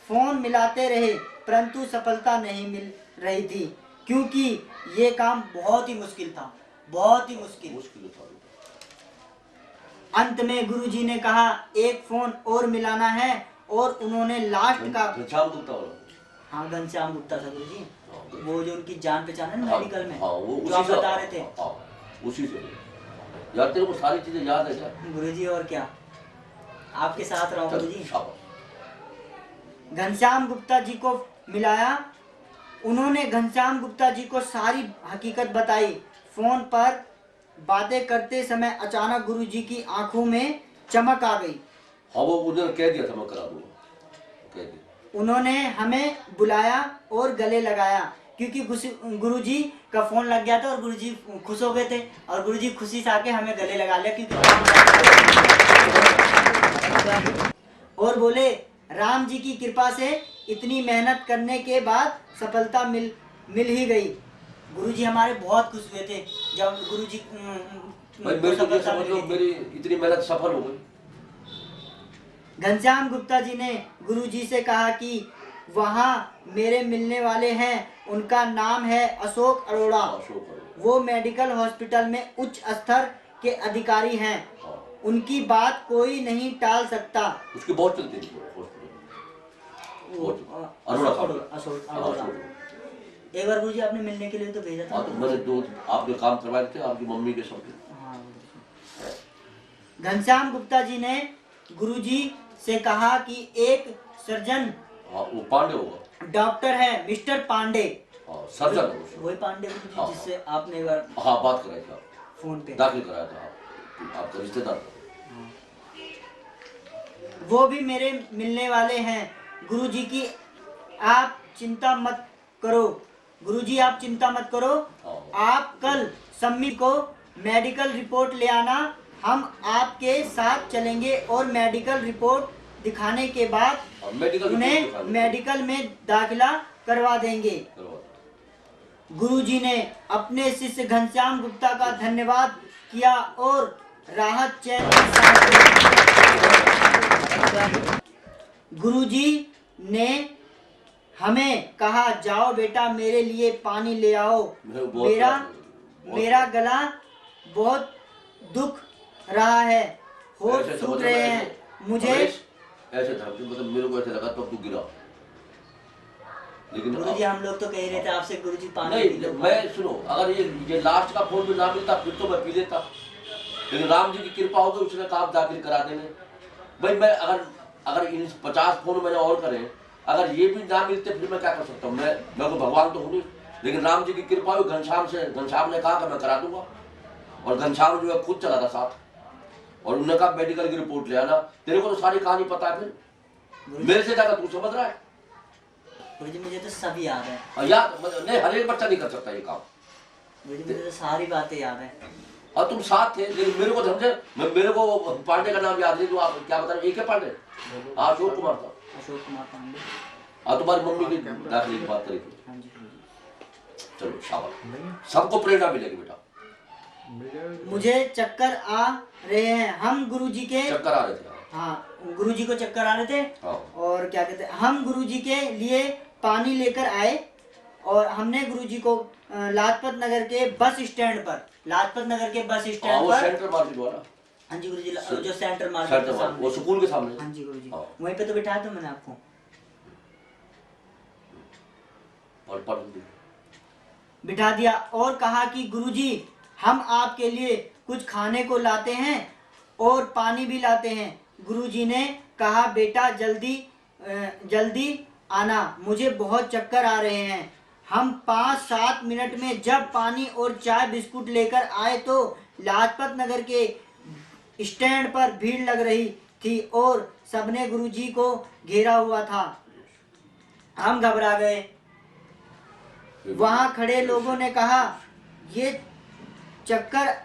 फोन मिलाते रहे, परंतु सफलता नहीं मिल रही थी, क्योंकि ये काम बहुत ही मुश्किल था, बहुत ही मुश्किल था। अंत में गुरुजी ने कहा एक फोन और मिलाना है, और उन्होंने लास्ट का घनश्याम गुप्ता वाला, हाँ घनश्याम गुप्ता था गुरुजी, वो जो उनकी जान पहचान है हाँ, मेडिकल में, हाँ, वो जो आप बता रहे थे, हाँ, उसी से। यार तेरे को सारी चीजें याद है क्या गुरुजी? और क्या, आपके साथ रहो गुरुजी। शाबाश। घनश्याम गुप्ता जी को मिलाया, उन्होंने घनश्याम गुप्ता जी को सारी हकीकत बताई। फोन पर बातें करते समय अचानक गुरुजी की आंखों में चमक आ गई। हाँ वो उधर कह दिया था मैं करा दूंगा, कह दिया। उन्होंने हमें बुलाया और गले लगाया, क्योंकि गुरुजी का फोन लग गया था और गुरुजी खुश हो गए थे, और गुरुजी खुशी से आके हमें गले लगा लिया, क्योंकि और बोले राम जी की कृपा से इतनी मेहनत करने के बाद सफलता मिल ही गई। गुरुजी हमारे बहुत खुश हुए थे जब गुरुजी मेरी इतनी मेहनत सफल हो गई। घनश्याम गुप्ता जी ने गुरुजी से कहा कि वहाँ मेरे मिलने वाले हैं, उनका नाम है अशोक अरोड़ा, वो मेडिकल हॉस्पिटल में उच्च स्तर के अधिकारी हैं, उनकी बात कोई नहीं टाल सकता। उसकी बहुत चलती है अरोड़ा। एक बार गुरुजी आपने मिलने के लिए तो भेजा था। तो मैंने दो आपने काम करवाए थे, आपकी मम्मी के सबके। घनश्याम गुप्ता जी ने गुरुजी से कहा कि एक सर्जन, वो पांडे होगा, डॉक्टर है मिस्टर पांडे, सर्जन वही पांडे जिससे आपने एक बार बात कराई था, फोन पे दाखिल कराया था, आपका रिश्तेदार था, वो भी मेरे मिलने वाले हैं। गुरुजी की आप चिंता मत करो, गुरुजी आप चिंता मत करो, आप कल सम्मी को मेडिकल रिपोर्ट ले आना, हम आपके साथ चलेंगे और मेडिकल रिपोर्ट दिखाने के बाद उन्हें मेडिकल में दाखिला करवा देंगे। गुरुजी ने अपने शिष्य घनश्याम गुप्ता का धन्यवाद किया और राहत चैन की सांस। गुरुजी ने हमें कहा जाओ बेटा मेरे लिए पानी ले आओ, मेरा गला बहुत दुख रहा है, होठ सूख रहे हैं, मुझे ऐसे था मतलब मेरे को ऐसा लगा तब तू गिरा, लेकिन गुरुजी हम लोग तो कह रहे थे आपसे गुरुजी पानी पी लो। नहीं, मैं सुनो, अगर ये लास्ट का फोन भी ना मिलता फिर तो मैं पी लेता, लेकिन राम जी की कृपा हो गई, उसने कहा आप दाखिल करा देंगे। भाई मैं अगर इन 50 फोन मैंने और करे, अगर ये भी ना मिलते फिर मैं क्या कर सकता हूँ? मैं को भगवान तो हूँ नहीं, लेकिन राम जी की कृपा हुई। घनश्याम ने कहा कि मैं करा दूंगा, और घनश्याम जो है खुद चला था साथ, और उन्होंने कहा मेडिकल की रिपोर्ट ले आना। तेरे को तो सारी कहानी पता है, फिर मेरे से ज्यादा तू समझ रहा है। गुरुजी मुझे तो सब याद है। और याद नहीं, हर एक बच्चा नहीं कर सकता ये काम। गुरुजी मुझे तो सारी बातें याद है। और तुम साथ थे, लेकिन मेरे को समझे, मेरे को पांडे का नाम याद नहीं, जो आप क्या बता रहे, एक है पांडे, अशोक कुमार था। अशोक कुमार पांडे। और तुम्हारी मम्मी की दाखिले की बात करी थी। हाँ जी गुरुजी। चलो शाबाश, सबको प्रेरणा मिलेगी बेटा। मुझे चक्कर आ रहे हैं। हम गुरुजी के चक्कर आ रहे थे। हाँ गुरुजी को चक्कर आ रहे थे। हाँ। और क्या कहते हैं, हम गुरुजी के लिए पानी लेकर आए, और हमने गुरुजी को लाजपत नगर के बस स्टैंड पर, लाजपत नगर के बस स्टैंड वो पर, सेंट्रल मार्केट वाला। हाँ जी गुरुजी, जो सेंट्रल मार्केट के सामने, वो स्कूल के सामने। हाँ जी गुरुजी, हाँ। वहीं पे तो बिठाया था मैंने आपको। और बिठा दिया और कहा कि गुरुजी हम आपके लिए कुछ खाने को लाते हैं और पानी भी लाते हैं। गुरुजी ने कहा बेटा जल्दी आना, मुझे बहुत चक्कर आ रहे हैं। हम 5-7 मिनट में जब पानी और चाय बिस्कुट लेकर आए तो लाजपत नगर के स्टैंड पर भीड़ लग रही थी और सबने गुरुजी को घेरा हुआ था। हम घबरा गए। वहां खड़े लोगों ने कहा ये चक्कर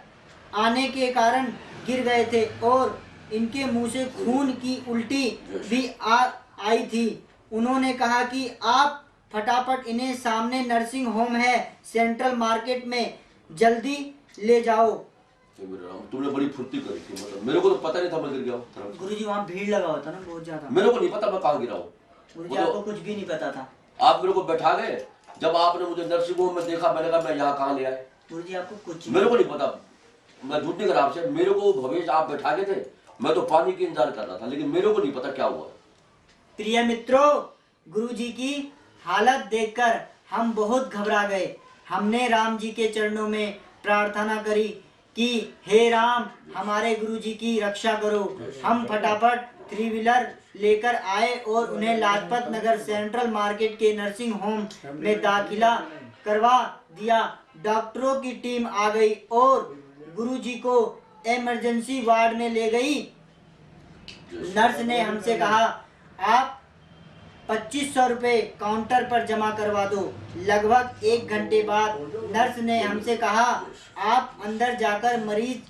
आने के कारण गिर गए थे और इनके मुंह से खून की उल्टी भी आई थी। उन्होंने कहा कि आप फटाफट इन्हें सामने नर्सिंग होम है सेंट्रल मार्केट में, जल्दी ले जाओ। तुमने बड़ी फुर्ती करी थी, मतलब मेरे को तो पता नहीं था मैं गिर गया हूँ। गुरुजी वहाँ भीड़ लगा हुआ था ना बहुत ज्यादा, मेरे को नहीं पता मैं कहाँ गिरा हूँ। गुरुजी आपको कुछ भी नहीं पता था। आप मेरे को बैठा गए, जब आपने मुझे नर्सिंग होम में देखा, मैंने कहा मैं यहाँ कहाँ ले आए। गुरुजी आपको कुछ मेरे को नहीं पता, मैं झूठ नहीं कर रहा आपसे। मेरे को भवेश आप बैठा गए थे, मैं तो पानी की इंतजार कर रहा था, लेकिन मेरे को नहीं पता क्या हुआ। प्रिय मित्रों, गुरुजी की हालत देखकर हम बहुत घबरा गए। हमने राम जी के चरणों में प्रार्थना करी कि हे राम हमारे गुरुजी की रक्षा करो। हम फटाफट 3 व्हीलर लेकर आए और उन्हें लाजपत नगर सेंट्रल मार्केट के नर्सिंग होम में दाखिला करवा दिया। डॉक्टरों की टीम आ गई और गुरुजी को इमरजेंसी वार्ड में ले गई। नर्स ने हमसे कहा आप 2500 रुपये काउंटर पर जमा करवा दो। लगभग 1 घंटे बाद नर्स ने हमसे कहा आप अंदर जाकर मरीज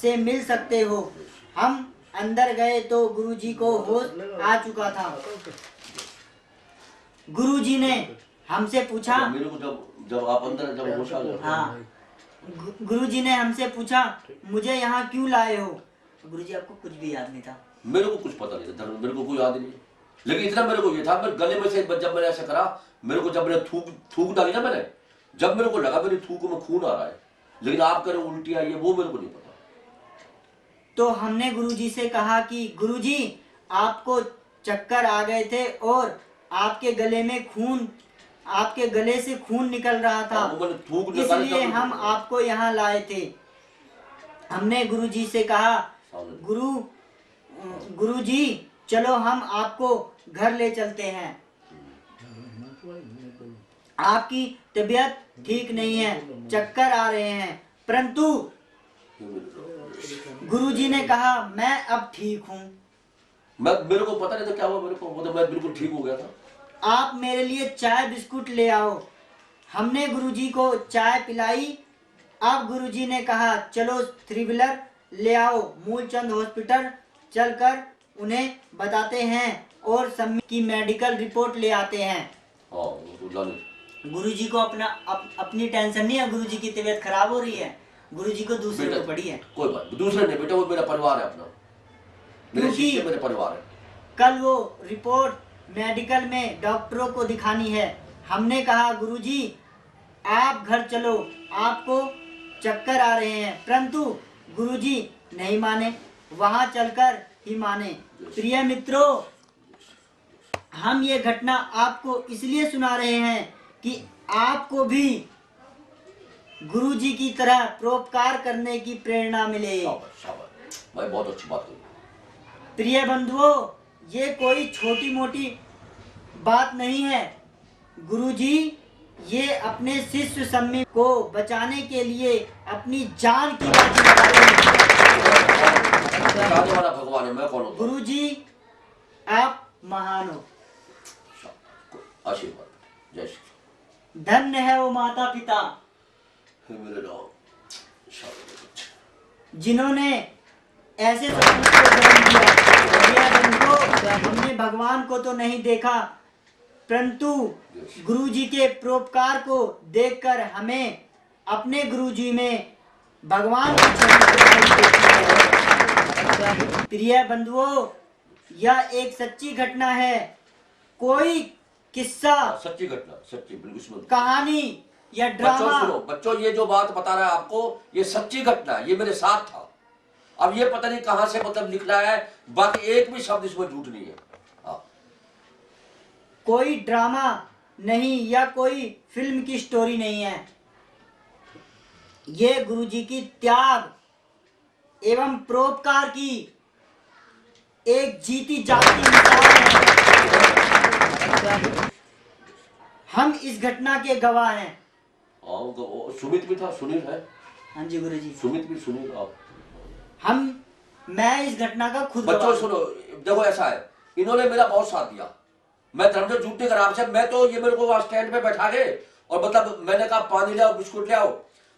से मिल सकते हो। हम अंदर गए तो गुरुजी को होश आ चुका था। गुरुजी ने हमसे पूछा, मेरे को जब आप अंदर जब होश आ गया, हाँ, गुरुजी ने हमसे पूछा मुझे यहाँ क्यों लाए हो। गुरुजी आपको कुछ भी याद नहीं था। मेरे को कुछ पता नहीं था, मेरे को कोई याद ही नहीं, लेकिन इतना मेरे को ये था, मेरे गले में से जब मैंने ऐसा करा, मेरे को जब मैंने थूक डाली ना, मैंने जब मेरे को लगा मेरी थूक में खून आ रहा है, लेकिन आप कह रहे उल्टी आई है, वो मेरे को नहीं पता। तो हमने गुरुजी से कहा कि गुरुजी आपको चक्कर आ गए थे और आपके गले से खून निकल रहा था, इसलिए हम आपको यहाँ लाए थे। हमने गुरुजी से कहा गुरुजी चलो हम आपको घर ले चलते हैं, आपकी तबीयत ठीक नहीं है, चक्कर आ रहे हैं। परंतु गुरुजी ने कहा मैं अब ठीक हूँ। मेरे को पता नहीं था क्या हुआ, मेरे को मतलब मैं बिल्कुल ठीक हो गया था। आप मेरे लिए चाय बिस्कुट ले आओ। हमने गुरुजी को चाय पिलाई। अब गुरुजी ने कहा चलो 3 व्हीलर ले आओ, मूलचंद हॉस्पिटल चलकर उन्हें बताते हैं और सम्मी की मेडिकल रिपोर्ट ले आते हैं। गुरुजी को अपनी टेंशन नहीं है, गुरुजी की तबीयत खराब हो रही है, गुरुजी को दूसरे को पड़ी है। कोई बात दूसरे नहीं बेटा, वो मेरा परिवार है अपना, मेरे शिष्य मेरे परिवार है। कल वो रिपोर्ट मेडिकल में डॉक्टरों को दिखानी है। हमने कहा गुरुजी आप घर चलो, आपको चक्कर आ रहे हैं, परंतु गुरुजी नहीं माने, वहां चलकर ही माने। प्रिय मित्रों, हम ये घटना आपको इसलिए सुना रहे हैं कि आपको भी गुरु जी की तरह परोपकार करने की प्रेरणा मिले। शाबाश शाबाश, भाई बहुत अच्छी बात कही। प्रिय बंधुओं, ये कोई छोटी मोटी बात नहीं है। गुरु जी ये अपने शिष्य सम्मी को बचाने के लिए अपनी जान की बाजी लगा रहे हैं। बचाने वाला भगवान है, मैं कौन हूँ? गुरु जी आप महान हो। आशीर्वाद, जय श्री धन्य है वो माता पिता राम। मेरे राम, शाबाश। जिन्होंने ऐसे सपूत को जन्म दिया। प्रिय बंधुओं, हमने भगवान को तो नहीं देखा, परंतु गुरु जी के परोपकार को देखकर हमें अपने गुरु जी में भगवान की छवि दिखाई देती है। प्रिय बंधुओं, यह एक सच्ची घटना है। कोई किस्सा, सच्ची घटना, सच्ची, बिल्कुल सुनो। कहानी या बच्चों ड्रामा। सुनो, बच्चों ये जो बात बता रहा है आपको, ये सच्ची घटना है, ये मेरे साथ था। अब ये पता नहीं कहां से मतलब लिख रहा है, बाकी एक भी शब्द इसमें झूठ नहीं है। हाँ। कोई ड्रामा नहीं या कोई फिल्म की स्टोरी नहीं है। ये गुरु जी की त्याग एवं परोपकार की एक जीती जागती मिसाल है। हम इस घटना के गवाह हैं। सुमित भी था, सुनील है। हाँ जी गुरु जी। सुमित भी, सुनील, आप। मैं इस घटना का खुद बच्चों गवाह हूं। सुनो, देखो ऐसा है, इन्होंने मेरा बहुत साथ दिया। मैं धर्मजोत जूते खराब से, मैं तो ये मेरे को वहां स्टैंड पे बैठा के और मतलब मैंने कहा पानी ले आओ, बिस्कुट ले आओ,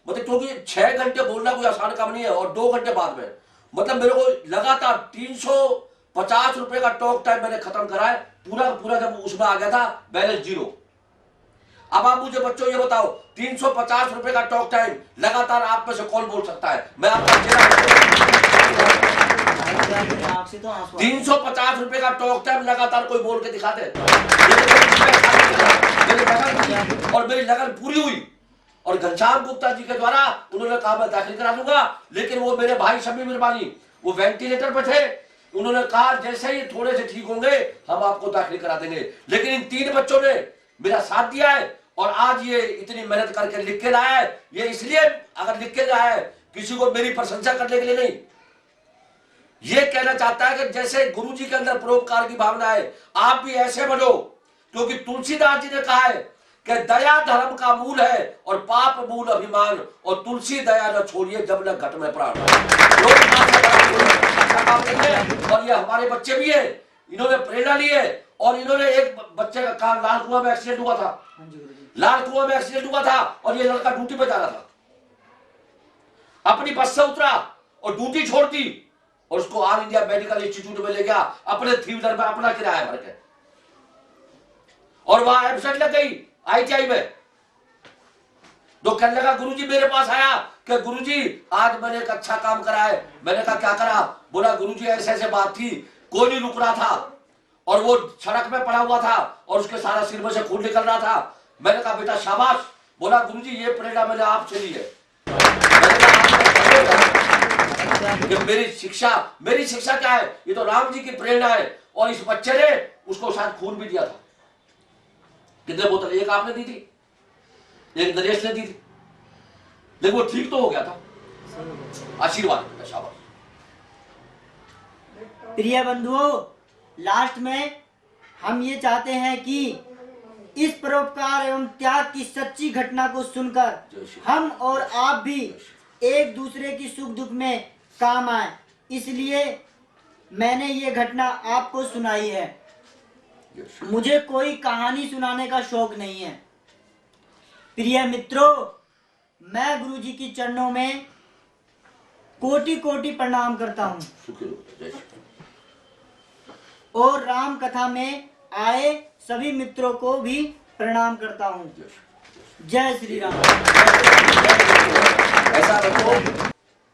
मतलब क्योंकि 6 घंटे बोलना कोई आसान काम नहीं है। और 2 घंटे बाद में मतलब मेरे को लगातार 350 रुपए का टॉक टाइम मैंने खत्म करा है पूरा पूरा। जब उसमें आ गया था बैलेंस 0। अब आप मुझे बच्चों ये बताओ, 350 रुपए का टॉक टाइम लगातार आप में से कौन बोल सकता है? मैं आपका आँख से तो आंसू आ गए। 350 रुपए का टॉक टाइम लगातार कोई बोल के दिखा दे। और मेरी लगन पूरी हुई और घनश्याम गुप्ता जी के द्वारा उन्होंने कहा मैं दाखिल करा दूंगा, लेकिन वो मेरे भाई शमी मिरवानी वो वेंटिलेटर पे थे। उन्होंने कहा जैसे ही थोड़े से ठीक होंगे हम आपको दाखिल करा देंगे। लेकिन इन 3 बच्चों ने मेरा साथ दिया है और आज ये इतनी मेहनत करके लिख के लाया है। ये इसलिए अगर लिख के लाया है किसी को मेरी प्रशंसा करने के लिए नहीं, ये कहना चाहता है कि जैसे गुरु जी के अंदर परोपकार की भावना है, आप भी ऐसे बनो। क्योंकि तुलसीदास जी ने कहा है कि दया धर्म का मूल है और पाप मूल अभिमान, और तुलसी दया न छोड़िए जब न घट में प्राण। और ये हमारे बच्चे भी है, इन्होंने प्रेरणा ली है। और इन्होंने एक बच्चे का काम, लाल कुआं में एक्सीडेंट हुआ था, लाल कुआं में एक्सीडेंट हुआ था और ये लड़का ड्यूटी पे जा रहा था, अपनी बस से उतरा और ड्यूटी छोड़ दी और उसको ऑल इंडिया मेडिकल इंस्टीट्यूट में ले गया अपने 3 व्हीलर में, अपना किराया भर के, और वहां एब्सेंट लग गई ITI में। तो कहने लगा गुरुजी मेरे पास आया कि गुरुजी आज मैंने एक अच्छा काम करा है। मैंने कहा क्या करा? बोला गुरुजी ऐसे ऐसे बात थी, कोई नहीं रुक रहा था और वो सड़क में पड़ा हुआ था और उसके सारा सिर में से खून निकल रहा था। मैंने कहा बेटा शाबाश। बोला गुरुजी ये प्रेरणा मैंने आपसे ली है। कि मेरी शिक्षा क्या है? ये तो राम जी की प्रेरणा है। और इस बच्चे ने उसको शायद खून भी दिया था। कितने बोतल? एक आपने दी थी, एक नरेश ने दी थी, लेकिन वो ठीक तो हो गया था। आशीर्वाद, शाबाश। प्रिय बंधुओं, लास्ट में हम ये चाहते हैं कि इस परोपकार एवं त्याग की सच्ची घटना को सुनकर हम और आप भी एक दूसरे की सुख दुख में काम आए, इसलिए मैंने ये घटना आपको सुनाई है। मुझे कोई कहानी सुनाने का शौक नहीं है। प्रिय मित्रों, मैं गुरु जी की चरणों में कोटि कोटि प्रणाम करता हूँ और राम कथा में आए सभी मित्रों को भी प्रणाम करता हूँ। जय श्री राम। ऐसा रखो,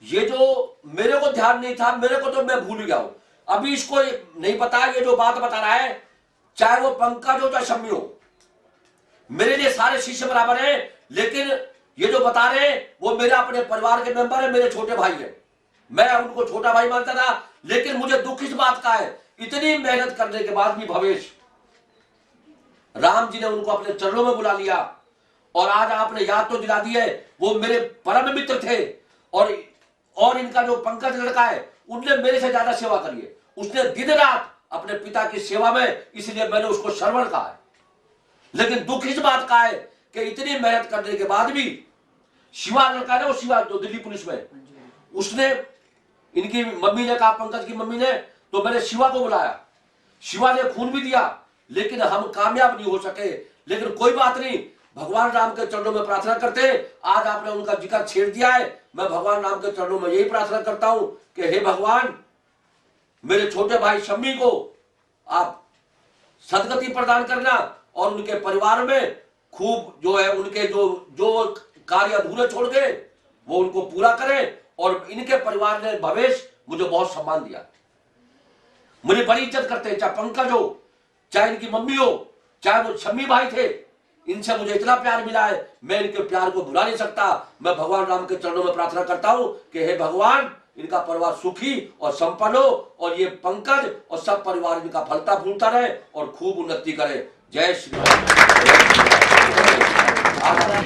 ये जो मेरे को ध्यान नहीं था, मेरे को तो मैं भूल गया हूं। अभी इसको नहीं पता, ये जो बात बता रहा है, चाहे वो पंकज हो चाहे शम्मी हो, मेरे लिए सारे शिष्य बराबर हैं। लेकिन ये जो बता रहे हैं वो मेरा अपने परिवार के मेंबर है, मेरे छोटे भाई हैं। मैं उनको छोटा भाई मानता था, लेकिन मुझे दुख इस बात का है, इतनी मेहनत करने के बाद भी भवेश राम जी ने उनको अपने चरणों में बुला लिया और आज आपने याद तो दिला दी है, वो मेरे परम मित्र थे। और इनका जो पंकज लड़का है उसने मेरे से ज्यादा सेवा करी है, उसने दिन रात अपने पिता की सेवा में, इसलिए मैंने उसको श्रवण कहा है। लेकिन दुख इस बात का है कि इतनी मेहनत करने के बाद भी शिवा लड़का है ना, वो शिवा जो दिल्ली पुलिस में, उसने, इनकी मम्मी ने कहा, पंकज की मम्मी ने, तो मैंने शिवा को बुलाया। शिवा ने खून भी दिया लेकिन हम कामयाब नहीं हो सके। लेकिन कोई बात नहीं, भगवान राम के चरणों में प्रार्थना करते हैं। आज आपने उनका जिक्र छेड़ दिया है, मैं भगवान राम के चरणों में यही प्रार्थना करता हूं कि हे भगवान, मेरे छोटे भाई शम्मी को आप सदगति प्रदान करना और उनके परिवार में खूब जो है, उनके जो कार्य अधूरे छोड़ गए वो उनको पूरा करें। और इनके परिवार ने भवेश मुझे बहुत सम्मान दिया, मुझे बड़ी इज्जत करते हैं, चाहे पंकज हो, चाहे इनकी मम्मी हो, चाहे वो शम्मी भाई थे, इनसे मुझे इतना प्यार मिला है, मैं इनके प्यार को भुला नहीं सकता। मैं भगवान राम के चरणों में प्रार्थना करता हूं कि हे भगवान, इनका परिवार सुखी और संपन्न हो और ये पंकज और सब परिवार इनका फलता फूलता रहे और खूब उन्नति करे। जय श्री राम।